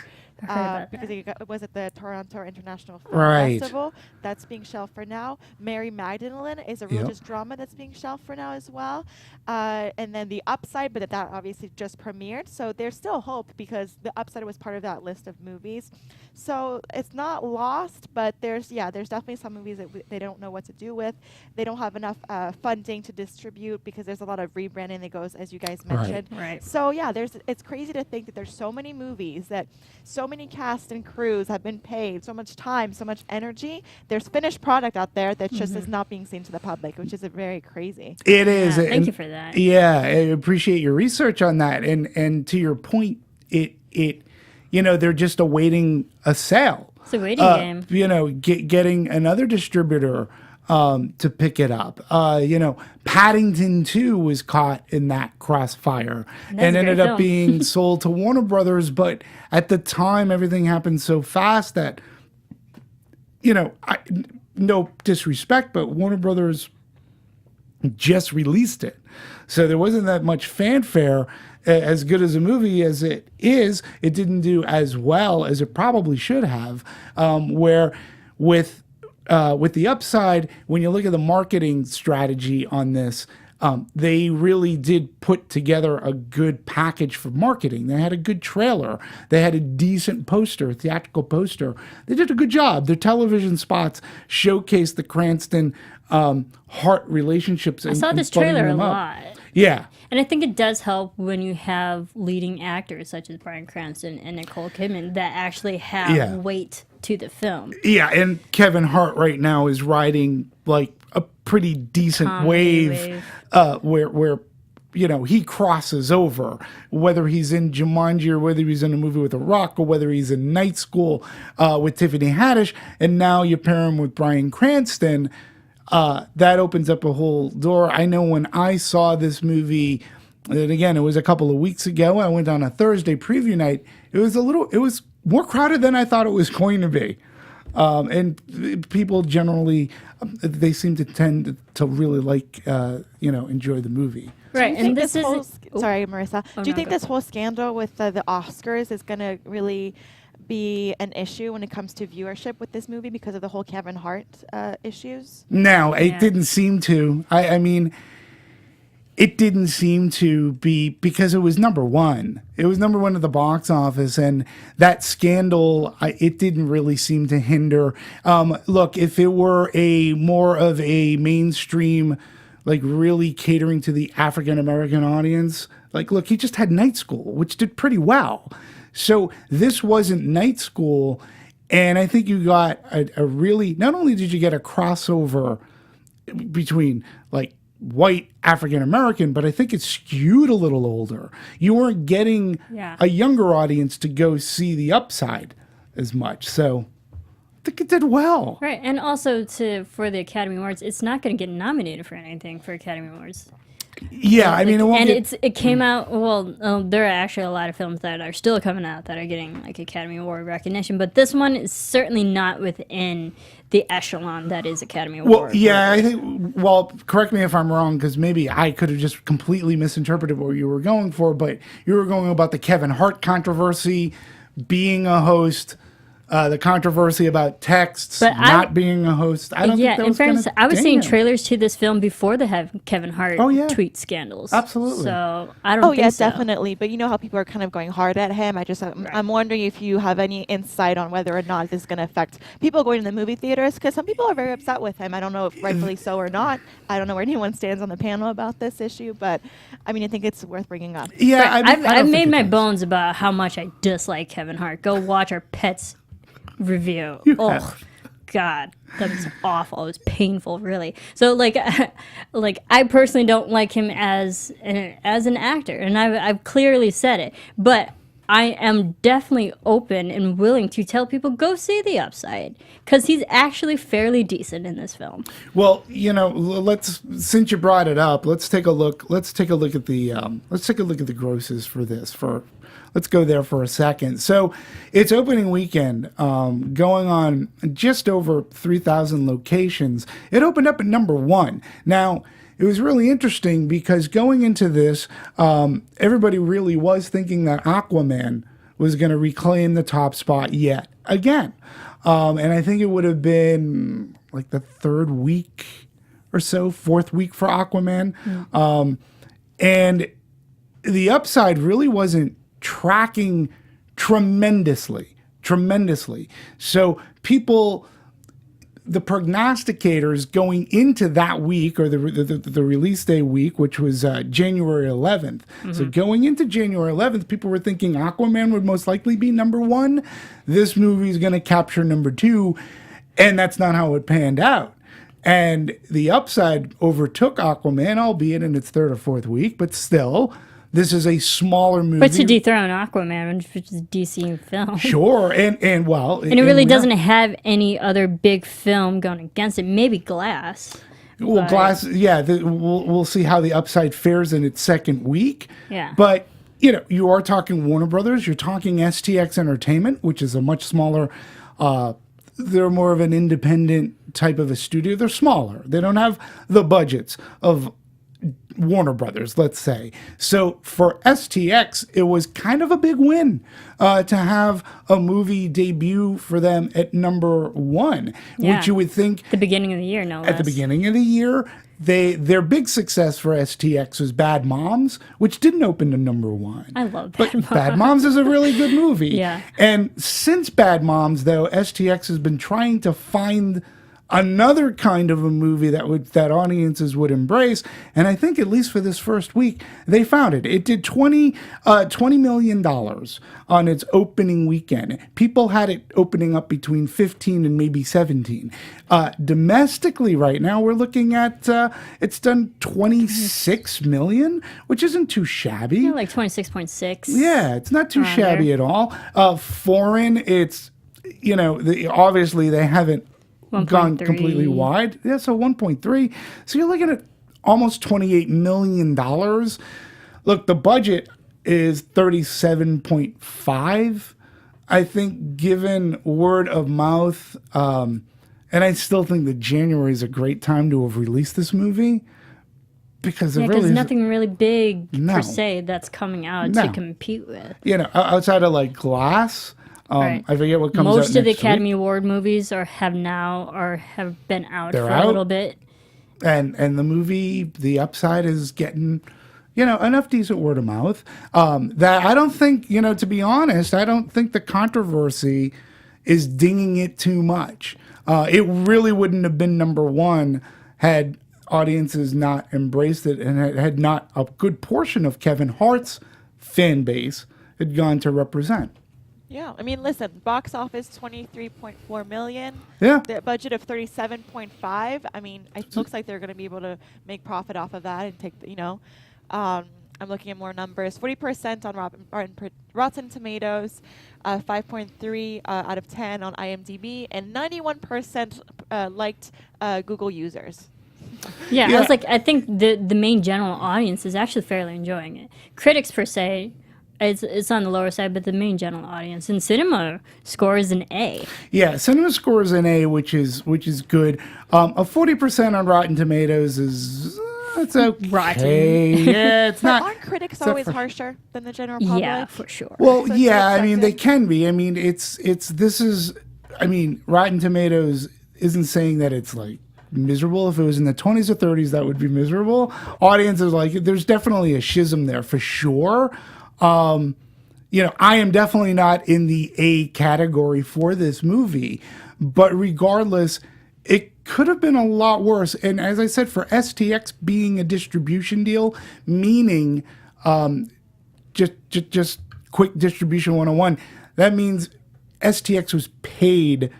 I heard about Because it was at the Toronto International Film Right. Festival. That's being shelved for now. Mary Magdalene is a religious drama that's being shelved for now as well. And then The Upside, but that obviously just premiered. So there's still hope because The Upside was part of that list of movies. So it's not lost, but there's definitely some movies that they don't know what to do with. They don't have enough funding to distribute because there's a lot of rebranding that goes, as you guys mentioned. Right. So yeah, it's crazy to think that there's so many movies that so many cast and crews have been paid so much time, so much energy. There's finished product out there that just is not being seen to the public, which is very crazy. It is. Thank and- you for that. Yeah, I appreciate your research on that. And to your point, it they're just awaiting a sale. It's a waiting game. Getting another distributor to pick it up. Paddington 2 was caught in that crossfire and a ended great up film. being sold to Warner Brothers. But at the time, everything happened so fast that, no disrespect, but Warner Brothers just released it. So there wasn't that much fanfare. As good as a movie as it is, it didn't do as well as it probably should have. Where with The Upside, when you look at the marketing strategy on this, they really did put together a good package for marketing. They had a good trailer. They had a decent poster, a theatrical poster. They did a good job. Their television spots showcased the Cranston Hart relationships. I saw this trailer a lot. Yeah. And I think it does help when you have leading actors such as Bryan Cranston and Nicole Kidman that actually have weight to the film. Yeah, and Kevin Hart right now is riding like a pretty decent Comedy wave. Where he crosses over, whether he's in Jumanji or whether he's in a movie with The Rock or whether he's in Night School with Tiffany Haddish, and now you pair him with Bryan Cranston. That opens up a whole door. I know when I saw this movie, and again, it was a couple of weeks ago, I went on a Thursday preview night. It was more crowded than I thought it was going to be. And people generally, they seem to tend to really like, enjoy the movie. Right, and this is sorry, Marisa. Do you no, think go. this whole scandal with the Oscars is going to really be an issue when it comes to viewership with this movie because of the whole Kevin Hart issues? No, it Yeah. didn't seem to. I mean, it didn't seem to be because it was number one. It was number one at the box office, and that scandal, it didn't really seem to hinder. Look, if it were a more of a mainstream, like really catering to the African American audience, like, look, he just had Night School, which did pretty well. So this wasn't Night School, and I think you got a really, not only did you get a crossover between like white African American, but I think it skewed a little older. You weren't getting Yeah. a younger audience to go see The Upside as much. So I think it did well. Right, and also for the Academy Awards, it's not going to get nominated for anything for Academy Awards. Yeah, I mean, it won't And get, it came out, there are actually a lot of films that are still coming out that are getting like Academy Award recognition, but this one is certainly not within the echelon that is Academy Award. well, yeah, I think, well, correct me if I'm wrong, because maybe I could have just completely misinterpreted what you were going for, but you were going about the Kevin Hart controversy, being a host, the controversy about texts, But not being a host. I don't Yeah, think that in was gonna fairness, I was seeing ding it. trailers to this film before they have Kevin Hart Oh, yeah. tweet scandals. Absolutely. So I don't Oh, think yes, so. definitely. But you know how people are kind of going hard at him. I'm wondering if you have any insight on whether or not this is going to affect people going to the movie theaters, because some people are very upset with him. I don't know if rightfully so or not. I don't know where anyone stands on the panel about this issue, but I mean, I think it's worth bringing up. Yeah, Right, I don't I've think made it my does. bones about how much I dislike Kevin Hart. Go watch our Pets review. Oh, have. God, that was awful. It was painful, really. So, like I personally don't like him as an actor, and I've clearly said it. But I am definitely open and willing to tell people go see The Upside because he's actually fairly decent in this film. Well, since you brought it up, let's take a look. Let's take a look at the grosses for this. Let's go there for a second. So it's opening weekend, going on just over 3,000 locations. It opened up at number one. Now, it was really interesting because going into this, everybody really was thinking that Aquaman was going to reclaim the top spot yet again. And I think it would have been like the third week or so, fourth week for Aquaman. And The Upside really wasn't tracking tremendously. So the prognosticators going into that week, or the release day week, which was January 11th. So going into January 11th, people were thinking Aquaman would most likely be number one. This movie is going to capture number two, and that's not how it panned out. And The Upside overtook Aquaman, albeit in its third or fourth week, but still, this is a smaller movie. But to dethrone Aquaman, which is a DC film. Sure, and And it really doesn't have any other big film going against it. Maybe Glass. Well, but- Glass, yeah. We'll see how The Upside fares in its second week. Yeah. But you are talking Warner Brothers. You're talking STX Entertainment, which is a much smaller. They're more of an independent type of a studio. They're smaller. They don't have the budgets of Warner Brothers, let's say. So for STX, it was kind of a big win to have a movie debut for them at number one, Yeah. which you would think The beginning of the year, no less. at the beginning of the year. Their big success for STX was Bad Moms, which didn't open to number one. I love But Bad Moms. Bad Moms is a really good movie. Yeah. And since Bad Moms, though, STX has been trying to find another kind of a movie that audiences would embrace, and I think at least for this first week they found it. It did $20 million on its opening weekend. People had it opening up between 15 and maybe 17. Domestically, right now we're looking at it's done 26 million, which isn't too shabby. Yeah, like 26.6. Yeah, it's not too Around shabby there. at all. Foreign, it's obviously they haven't gone 1.3. completely wide. Yeah, so 1.3. So you're looking at almost $28 million. Look, the budget is 37.5. given word of mouth, and I still think that January is a great time to have released this movie because Yeah, it because really is, nothing really big No. per se that's coming out No. to compete with. outside of like Glass. Right. I forget what comes out Most of the next Academy week. Award movies have been out They're for out. a little bit. And the movie, the upside is getting, enough decent word of mouth. That I don't think, to be honest, I don't think the controversy is dinging it too much. It really wouldn't have been number one had audiences not embraced it and had not a good portion of Kevin Hart's fan base had gone to represent. Yeah, I mean, listen, box office 23.4 million. Yeah. The budget of 37.5. I mean, it looks like they're going to be able to make profit off of that and take, I'm looking at more numbers. 40% on Rotten Tomatoes, 5.3 out of 10 on IMDb, and 91% liked Google users. Yeah, Yeah. I think the main general audience is actually fairly enjoying it. Critics per se, it's on the lower side, but the main general audience and cinema scores an A. Yeah, cinema scores an A, which is good. A 40% on Rotten Tomatoes is it's okay. Rotten. Yeah, it's But not. aren't critics except always for- harsher than the general public? Yeah, for sure. Well, So it's yeah, I mean they accepted. can be. I mean Rotten Tomatoes isn't saying that it's like miserable. If it was in the 20s or 30s, that would be miserable. Audiences like there's definitely a schism there for sure. I am definitely not in the A category for this movie, but regardless, it could have been a lot worse. And as I said, for STX being a distribution deal, meaning just quick distribution 101, that means STX was paid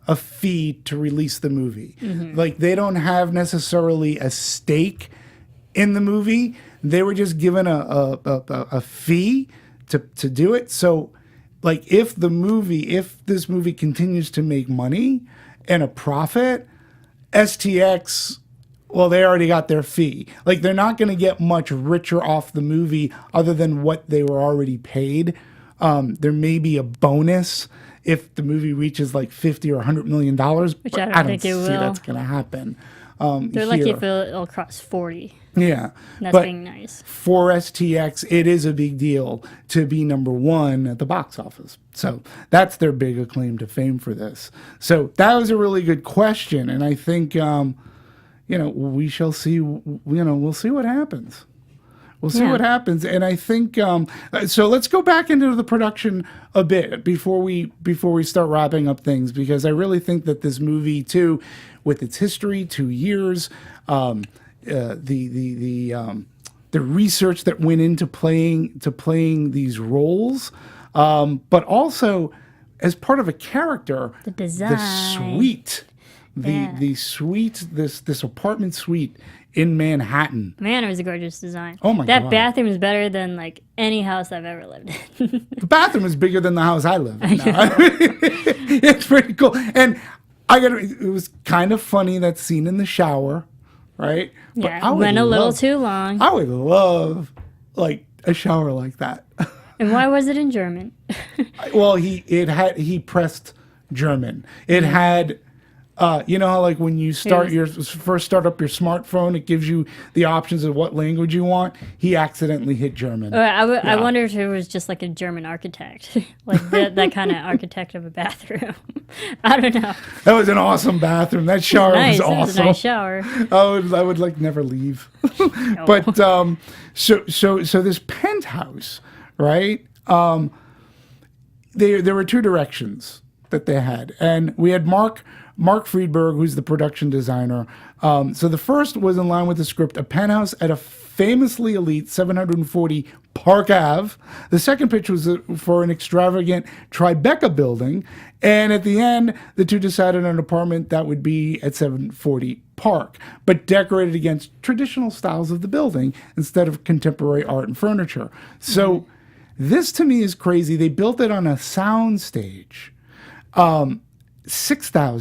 a fee to release the movie. Like they don't have necessarily a stake in the movie. They were just given a fee to do it. So like if this movie continues to make money and a profit, STX, well, they already got their fee. Like they're not going to get much richer off the movie other than what they were already paid. There may be a bonus if the movie reaches like $50 or $100 million, Which I don't think see it will. that's going to happen. They're lucky here. if it'll cross 40. Yeah, That's but being nice. for STX, it is a big deal to be number one at the box office. So that's their big acclaim to fame for this. So that was a really good question, and I think we shall see. We'll see what happens. We'll see Yeah. what happens, and I think so. Let's go back into the production a bit before we start wrapping up things, because I really think that this movie too, with its history, 2 years, the research that went into playing these roles, but also as part of a character, The design. the suite, this apartment suite in Manhattan. Man, it was a gorgeous design. Oh my that God. bathroom is better than like any house I've ever lived in. The bathroom is bigger than the house I live in. Now. It's pretty cool. And it was kind of funny, that scene in the shower, right? But Yeah, I would went a little love- too long. I would love like a shower like that. And why was it in German? Well, he pressed German. It had how like when you first start up your smartphone, it gives you the options of what language you want. He accidentally hit German. I wonder if it was just like a German architect, like that kind of architect of a bathroom. I don't know. That was an awesome bathroom. That shower Nice. was It was a awesome. nice shower. I would like never leave. But so this penthouse, right? There were two directions that they had, and we had Mark Friedberg, who's the production designer. So the first was in line with the script, a penthouse at a famously elite 740 Park Ave. The second pitch was for an extravagant Tribeca building, and at the end, the two decided on an apartment that would be at 740 Park, but decorated against traditional styles of the building instead of contemporary art and furniture. So this to me is crazy. They built it on a sound stage.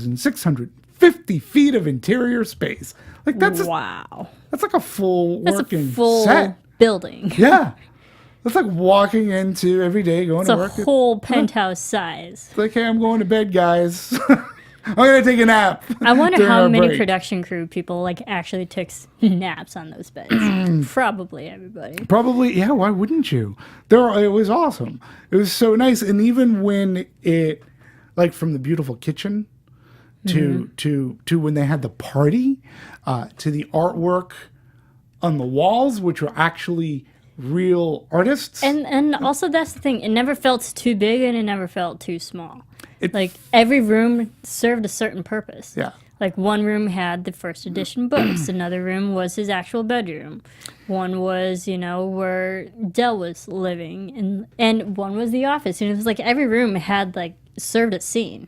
6,650 feet of interior space. Like that's Wow. that's like a full That's working a full set. building. Yeah. It's like walking into every day, going It's to a work. whole penthouse size. It's like, hey, I'm going to bed, guys. I'm going to take a nap. I wonder during how our many break. production crew people like actually took naps on those beds. Probably everybody. Probably, yeah. Why wouldn't you? It was awesome. It was so nice, and even when it, like, from the beautiful kitchen to when they had the party, to the artwork on the walls, which were actually real artists. And also that's the thing. It never felt too big and it never felt too small. It- Like every room served a certain purpose. Yeah. Like one room had the first edition books. Another room was his actual bedroom. One was, where Del was living, and one was the office. And it was like every room had like served a scene.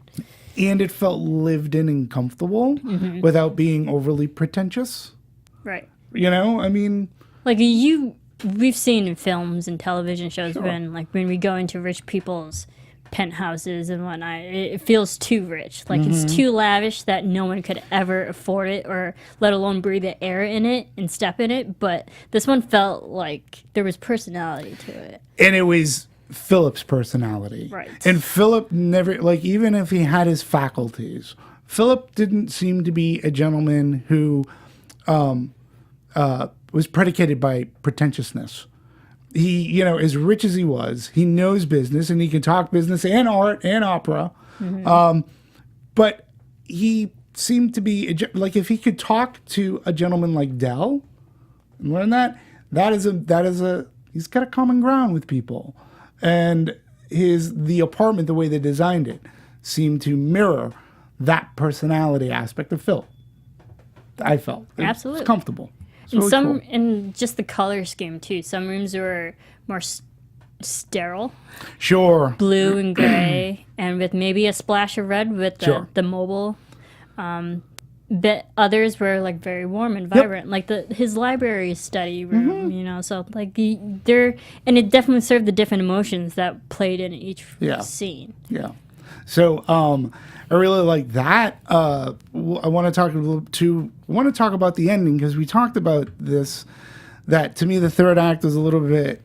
And it felt lived in and comfortable without being overly pretentious. Right. I mean, Like we've seen in films and television shows when we go into rich people's penthouses and whatnot, it feels too rich. Like it's too lavish that no one could ever afford it or let alone breathe the air in it and step in it. But this one felt like there was personality to it. and it was Philip's personality. Right. And Philip never, like, even if he had his faculties, Philip didn't seem to be a gentleman who was predicated by pretentiousness. He, as rich as he was, he knows business and he can talk business and art and opera. But he seemed to be, like, if he could talk to a gentleman like Del and learn he's got a common ground with people. And the apartment, the way they designed it, seemed to mirror that personality aspect of Phil. I felt. Absolutely. It's comfortable. It's And really cool. and just the color scheme too. Some rooms were more sterile, Sure. blue and gray, and with maybe a splash of red with Sure. the mobile. But others were like very warm and vibrant, like his library study room, So like and it definitely served the different emotions that played in each Yeah. scene. Yeah. So I really like that. I want to talk about the ending because we talked about this. That to me, the third act was a little bit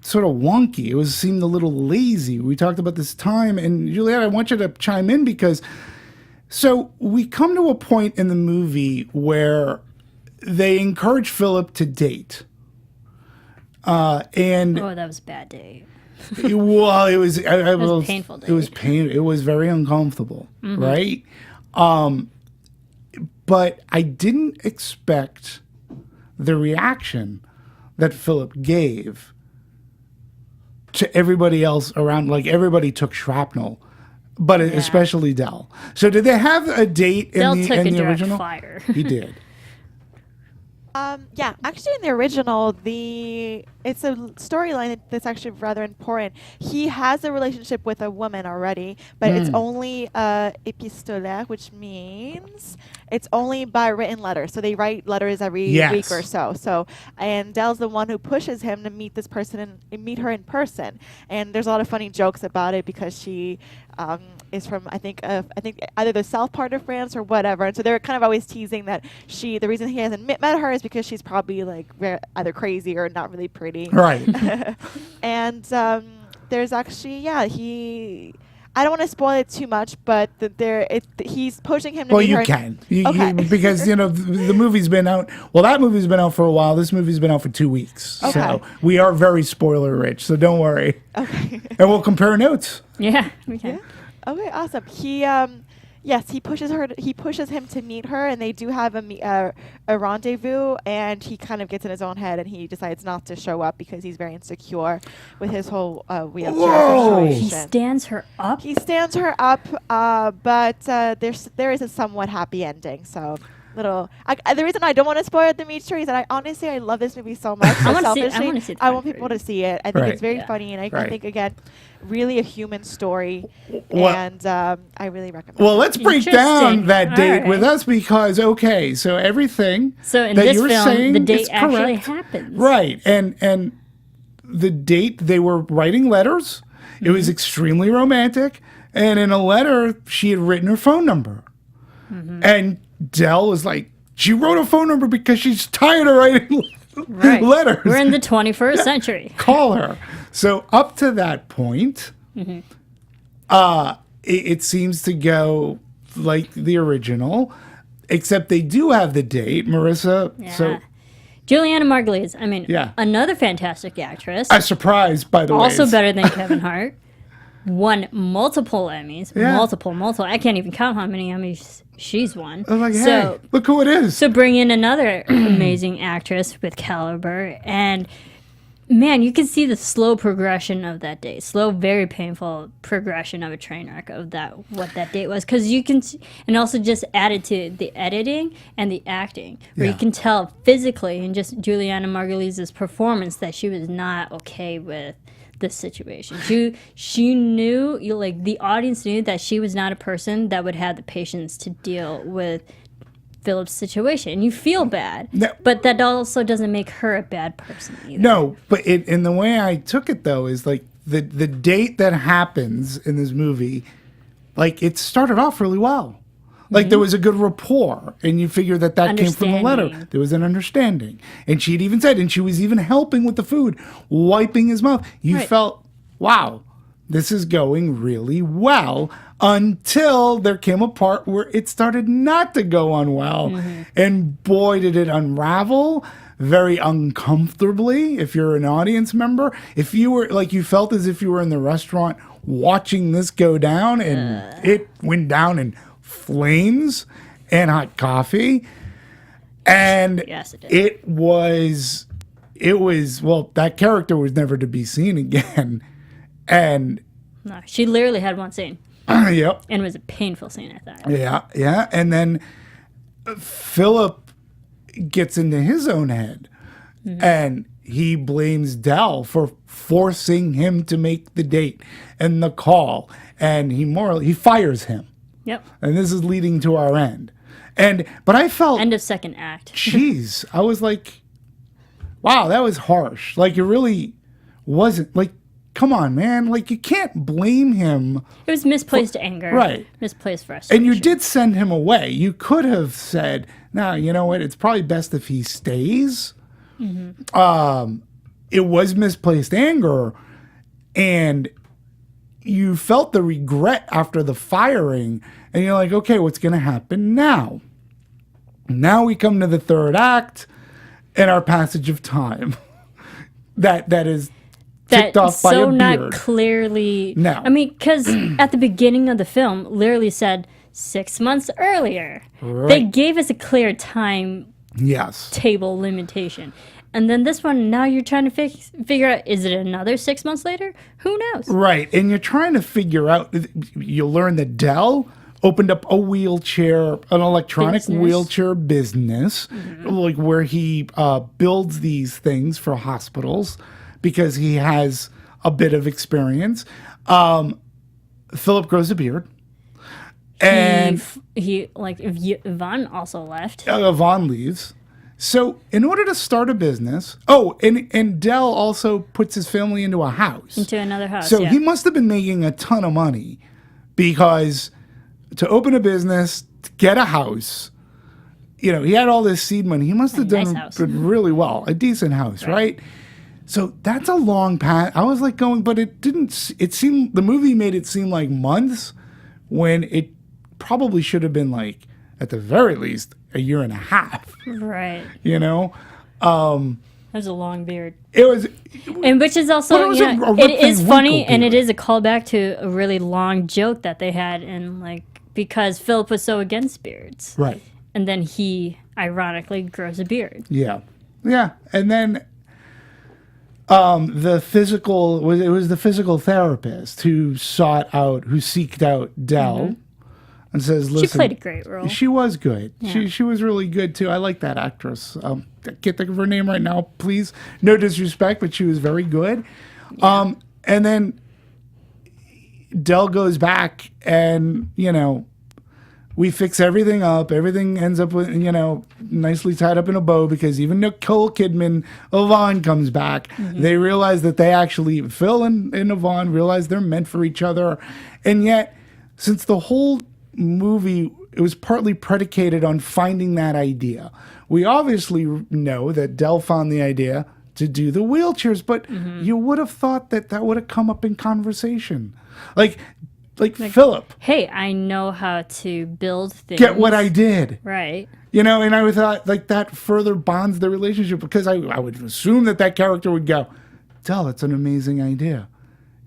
sort of wonky. It seemed a little lazy. We talked about this time, and Juliette, I want you to chime in because. So we come to a point in the movie where they encourage Philip to date. And Oh, that was a bad day. well, it was it was a painful It was date. It was very uncomfortable, right? But I didn't expect the reaction that Philip gave to everybody else around. Like everybody took shrapnel, but especially Del. So did they have a date Del in took a the direct original? fire. He did. Yeah, actually, in the original, it's a storyline that's actually rather important. He has a relationship with a woman already, but it's only epistolaire, which means it's only by written letters. So they write letters every week or so. And Del's the one who pushes him to meet this person and meet her in person. And there's a lot of funny jokes about it because she is from I think either the south part of France or whatever. And so they're kind of always teasing that the reason he hasn't met her is because she's probably like either crazy or not really pretty. Right. And there's actually I don't want to spoil it too much, but he's pushing him to Well, meet you her. can. Okay. Because, the movie's been out. Well, that movie's been out for a while. This movie's been out for 2 weeks. Okay. So we are very spoiler rich. So don't worry. Okay. And we'll compare notes. Yeah, we can. Okay, awesome. He pushes him to meet her, and they do have a rendezvous, and he kind of gets in his own head, and he decides not to show up because he's very insecure with his whole wheelchair Whoa. He situation. stands her up. He stands her up, but there is a somewhat happy ending. So the reason I don't want to spoil Demetri is that I love this movie so much. I So wanna see it. I selfishly, wanna see the I want final people to version. see it. I think Right. it's very Yeah. funny, and I Right. think again, really a human story, Well- and I really recommend. Well, it. let's break Interesting. down that All date right. with us because, okay, so everything So in that this you're film, saying the date is actually correct. happens. Right. And the date, they were writing letters. It was extremely romantic. And in a letter, she had written her phone number. And Del was like, she wrote a phone number because she's tired of writing letters. Right. letters. We're in the 21st century. Call her. So up to that point, it seems to go like the original, except they do have the date. Marisa, Yeah. so Juliana Margulies, I mean, Yeah. another fantastic actress. a surprise, by the way. Also better than Kevin Hart. Won multiple Emmys. Yeah. Multiple. I can't even count how many Emmys she's won. I was like, hey, So, look who it is. so bring in another amazing actress with caliber. And man, you can see the slow progression of that date. Slow, very painful progression of a train wreck of what that date was. Because you can, and also just added to the editing and the acting, where Yeah. you can tell physically and just Juliana Margulies' performance that she was not okay with this situation. She knew, like the audience knew that she was not a person that would have the patience to deal with Philip's situation. And you feel bad, No. but that also doesn't make her a bad person either. No, but in the way I took it though is like the date that happens in this movie, like it started off really well. Like there was a good rapport, and you figure that came from the letter. Understanding. There was an understanding, and she'd even said, and she was even helping with the food, wiping his mouth. You Right. felt, wow, this is going really well, until there came a part where it started not to go on well, and boy, did it unravel very uncomfortably. If you're an audience member, if you were like, you felt as if you were in the restaurant watching this go down, and it went down in flames and hot coffee, and Yes, it did. it was well, that character was never to be seen again. And No, she literally had one scene, yep, and it was a painful scene at that. yeah, and then Philip gets into his own head, and he blames Dell for forcing him to make the date and the call, and he fires him. Yep. And this is leading to our end. But I felt, End of second act. jeez, I was like, wow, that was harsh. Like, it really wasn't, like, come on, man. Like, you can't blame him. It was misplaced anger. Right. Misplaced frustration. And you did send him away. You could have said, no, you know what? It's probably best if he stays. It was misplaced anger. And you felt the regret after the firing, and you're like, okay, what's going to happen now? Now we come to the third act and our passage of time that is ticked off by so a not beard. clearly. No. I mean, because at the beginning of the film, literally said 6 months earlier. They Right. gave us a clear time Yes. table limitation. And then this one, now you're trying to figure out, is it another 6 months later? Who knows? Right. And you're trying to figure out, you learn that Dell opened up a wheelchair, an electronic Business. wheelchair business, like where he builds these things for hospitals because he has a bit of experience. Philip grows a beard. And Yvonne also left. Yvonne leaves. So in order to start a business, and Dell also puts his family into a house. Into another house. So yeah. he must have been making a ton of money, because to open a business, to get a house, he had all this seed money. He must have nice done house. really well, a decent house, right? So that's a long path. I was like going, but it didn't, it seemed, the movie made it seem like months when it probably should have been like, at the very least, a year and a half, Right. That was a long beard. It was, And which is also, But it was a it is rippling funny, wrinkle and it beard. is a callback to a really long joke that they had, and because Philip was so against beards, right. and then he ironically grows a beard. Yeah. Yeah. And then the physical therapist who seeked out Dell and says, listen. She played a great role. She was good. Yeah. She was really good too. I like that actress. I can't think of her name right now, please. No disrespect, but she was very good. And then Dell goes back, and we fix everything up. Everything ends up with, nicely tied up in a bow, because even Nicole Kidman, Yvonne comes back. They realize that Phil and Yvonne realize they're meant for each other. And yet, since the whole movie, it was partly predicated on finding that idea. We obviously know that Del found the idea to do the wheelchairs, but you would have thought that that would have come up in conversation. Like Philip. Hey, I know how to build things. Get what I did. Right. You know, and I thought like that further bonds the relationship because I would assume that character would go, Del, that's an amazing idea.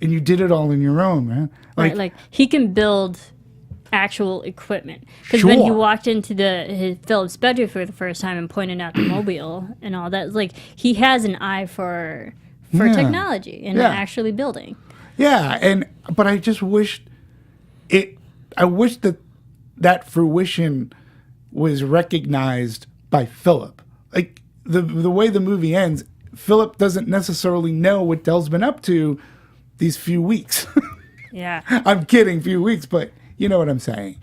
And you did it all on your own, man. Like he can build actual equipment. Because when he Sure. walked into Philip's bedroom for the first time and pointed out the mobile and all that, like he has an eye for Yeah. technology and Yeah. actually building. Yeah, but I just wished I wish that fruition was recognized by Philip. Like the way the movie ends, Philip doesn't necessarily know what Del's been up to these few weeks. Yeah. I'm kidding, few weeks, but you know what I'm saying.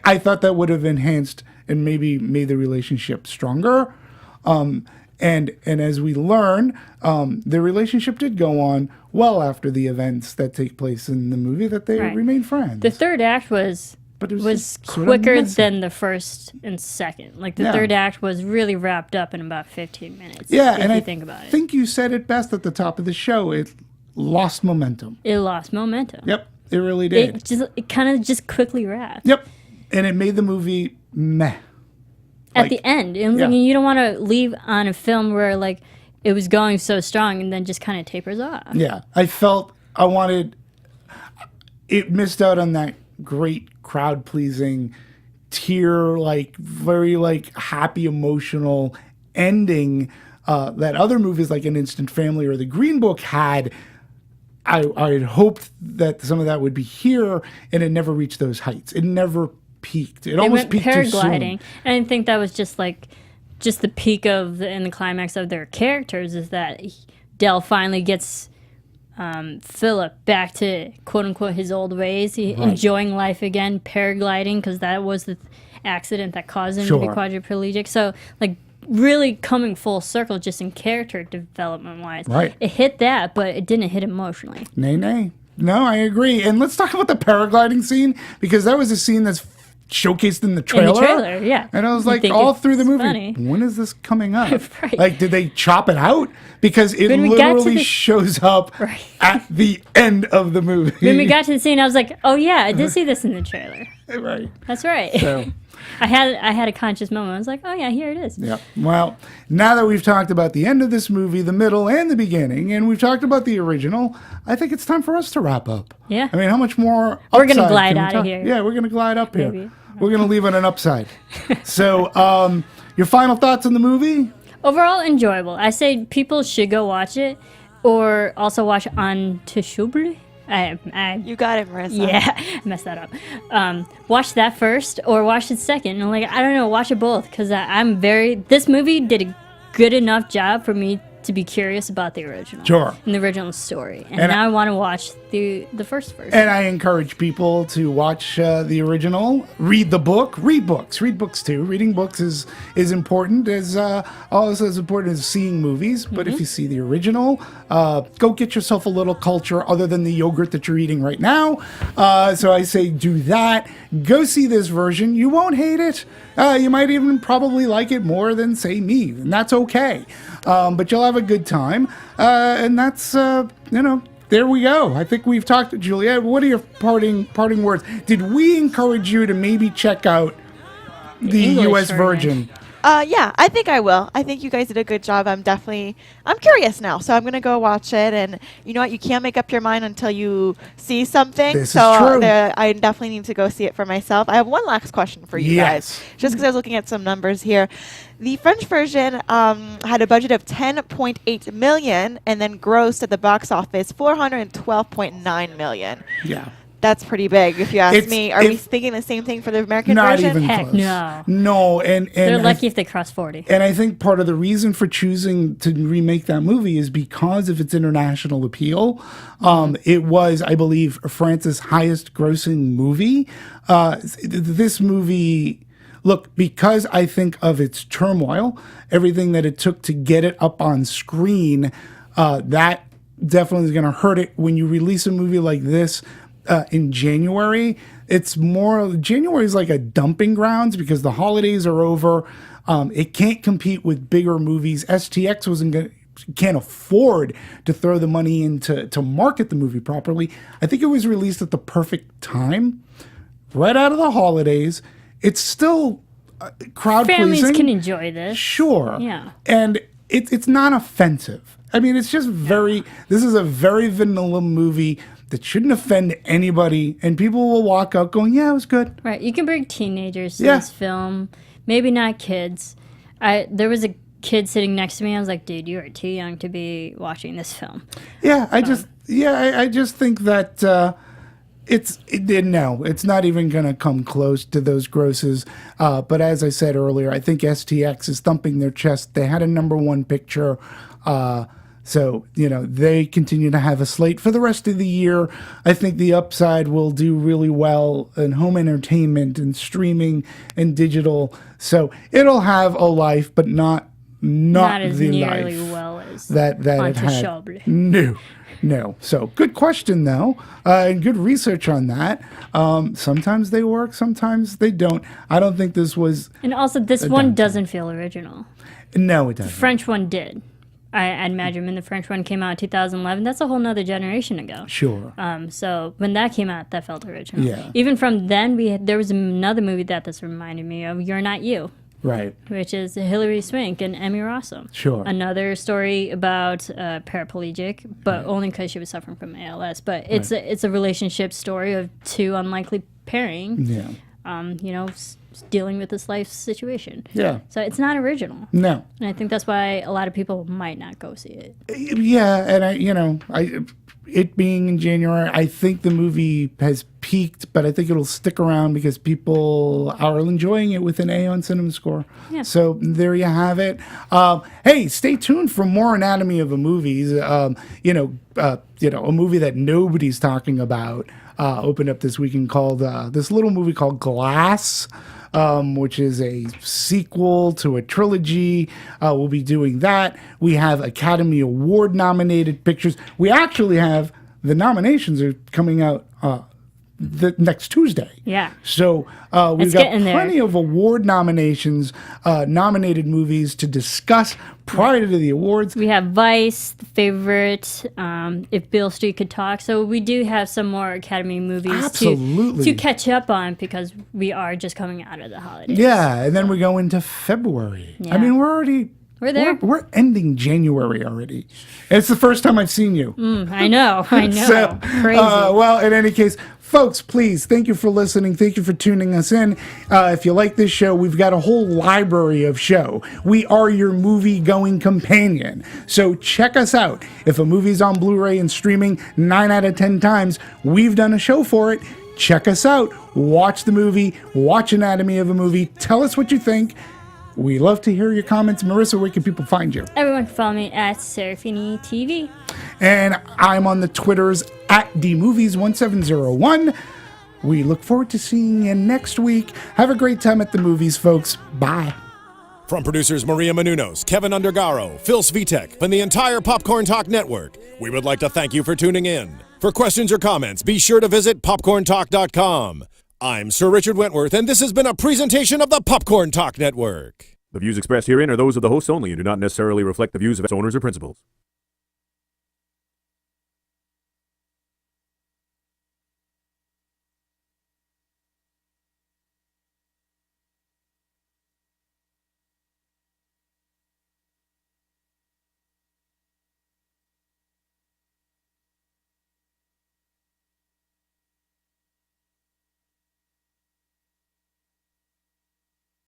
I thought that would have enhanced and maybe made the relationship stronger. And as we learn, the relationship did go on well after the events that take place in the movie, that they Right. remain friends. The third act was But it was was just sort of quicker messy. than the first and second. Like the Yeah. third act was really wrapped up in about 15 minutes. Yeah, if and you I think about it. think you said it best at the top of the show. It lost momentum. It lost momentum. Yep, it really did. It kind of just quickly wrapped. Yep, and it made the movie meh. At Like, the end, it was yeah. like, you don't want to leave on a film where like it was going so strong and then just kind of tapers off. Yeah, it missed out on that great crowd pleasing, tear like very like happy emotional ending that other movies like An Instant Family or The Green Book had. I had hoped that some of that would be here, and it never reached those heights. It never peaked. It They almost went peaked too soon. paragliding. And I think that was just the peak of and the climax of their characters is that Del finally gets Philip back to quote unquote his old ways, enjoying life again, paragliding because that was the accident that caused him to be Sure. quadriplegic. So like really coming full circle just in character development wise. Right. It hit that, but it didn't hit emotionally. Nay. No, I agree. And let's talk about the paragliding scene, because that was a scene that's showcased in the trailer. In the trailer, yeah. And I was You like, think all it's through the movie, funny. when is this coming up? Right. Like, did they chop it out? Because it When we got to literally the- shows up Right. at the end of the movie. When we got to the scene, I was like, oh yeah, I did see this in the trailer. Right. That's right. So, I had a conscious moment. I was like, oh yeah, here it is. yeah. Well, now that we've talked about the end of this movie, the middle, and the beginning, and we've talked about the original, I think it's time for us to wrap up. Yeah. I mean, how much more We're gonna upside glide can we outta talk- here. Yeah, we're going to glide up here. Maybe. We're going to leave on an upside. So, your final thoughts on the movie? Overall, enjoyable. I say people should go watch it, or also watch Untouchable. You got it, Marisa. Yeah, I messed that up. Watch that first, or watch it second. And like, I don't know, watch it both, because this movie did a good enough job for me to be curious about the original. Sure. And the original story. And And now I want to watch the first version. And I encourage people to watch the original, read the book, read books too. Reading books is important as also as important as seeing movies. But if you see the original, go get yourself a little culture other than the yogurt that you're eating right now. So I say do that. Go see this version. You won't hate it. You might even probably like it more than say me, and that's okay. But you'll have a good time, and that's there we go. I think we've talked to Juliet. What are your parting words? Did we encourage you to maybe check out the English U.S. version. version? Yeah, I think I will. I think you guys did a good job. I'm curious now, so I'm going to go watch it. And you know what? You can't make up your mind until you see something. This is so true. I definitely need to go see it for myself. I have one last question for you Yes. guys, just because I was looking at some numbers here. The French version had a budget of 10.8 million and then grossed at the box office 412.9 million. Yeah. That's pretty big, if you ask It's- me. Are we it's thinking the same thing for the American Not version? even Heck, close. no. No, and They're I lucky if they cross 40. And I think part of the reason for choosing to remake that movie is because of its international appeal. It was, I believe, France's highest grossing movie. This movie, look, because I think of its turmoil, everything that it took to get it up on screen, that definitely is going to hurt it when you release a movie like this in January. It's more, January is like a dumping grounds because the holidays are over. It can't compete with bigger movies. STX can't afford to throw the money into to market the movie properly. I think it was released at the perfect time, right out of the holidays. It's still crowd Families pleasing. can enjoy this. Sure. Yeah. And it's not offensive. I mean, it's just this is a very vanilla movie that shouldn't offend anybody, and people will walk out going, yeah, it was good. Right. You can bring teenagers to Yeah. this film. Maybe not kids. There was a kid sitting next to me. I was like, dude, you are too young to be watching this film. Yeah, I just think that it's not even going to come close to those grosses. But as I said earlier, I think STX is thumping their chest. They had a #1 picture. So, they continue to have a slate for the rest of the year. I think the upside will do really well in home entertainment and streaming and digital. So it'll have a life, but not As the nearly life well as that it had. Untouchable. No. So good question, though, and good research on that. Sometimes they work, sometimes they don't. I don't think this was. And also, this one doesn't feel original. No, it doesn't. The French one did. I'd imagine when the French one came out in 2011, that's a whole nother generation ago. Sure. So when that came out, that felt original. Yeah. Even from then, there was another movie this reminded me of, You're Not You. Right. Which is Hilary Swank and Emmy Rossum. Sure. Another story about a paraplegic, but only because she was suffering from ALS. But it's a relationship story of two unlikely pairing. Yeah. Dealing with this life situation. Yeah. So it's not original. No. And I think that's why a lot of people might not go see it. Yeah, and it being in January, I think the movie has peaked, but I think it'll stick around because people are enjoying it with an A on Cinema Score. Yeah. So there you have it. Hey, stay tuned for more Anatomy of a Movies. A movie that nobody's talking about opened up this weekend called this little movie called Glass. Which is a sequel to a trilogy. We'll be doing that. We have Academy Award nominated pictures. We actually have the nominations are coming out the next Tuesday. Yeah. So we've got plenty of award nominations, nominated movies to discuss prior to the awards. We have Vice, The Favorite, If Beale Street Could Talk. So we do have some more Academy movies to catch up on because we are just coming out of the holidays. Yeah, and then we go into February. Yeah. I mean, we're there. We're ending January already. It's the first time I've seen you. I know. So, Crazy. Well, in any case, folks, please, thank you for listening. Thank you for tuning us in. If you like this show, we've got a whole library of show. We are your movie-going companion. So check us out. If a movie's on Blu-ray and streaming 9 out of 10 times, we've done a show for it. Check us out. Watch the movie. Watch Anatomy of a Movie. Tell us what you think. We love to hear your comments. Marisa, where can people find you? Everyone can follow me at Serafini TV. And I'm on the Twitters at DMovies1701. We look forward to seeing you next week. Have a great time at the movies, folks. Bye. From producers Maria Menounos, Kevin Undergaro, Phil Svitek, and the entire Popcorn Talk Network, we would like to thank you for tuning in. For questions or comments, be sure to visit popcorntalk.com. I'm Sir Richard Wentworth, and this has been a presentation of the Popcorn Talk Network. The views expressed herein are those of the hosts only and do not necessarily reflect the views of its owners or principals.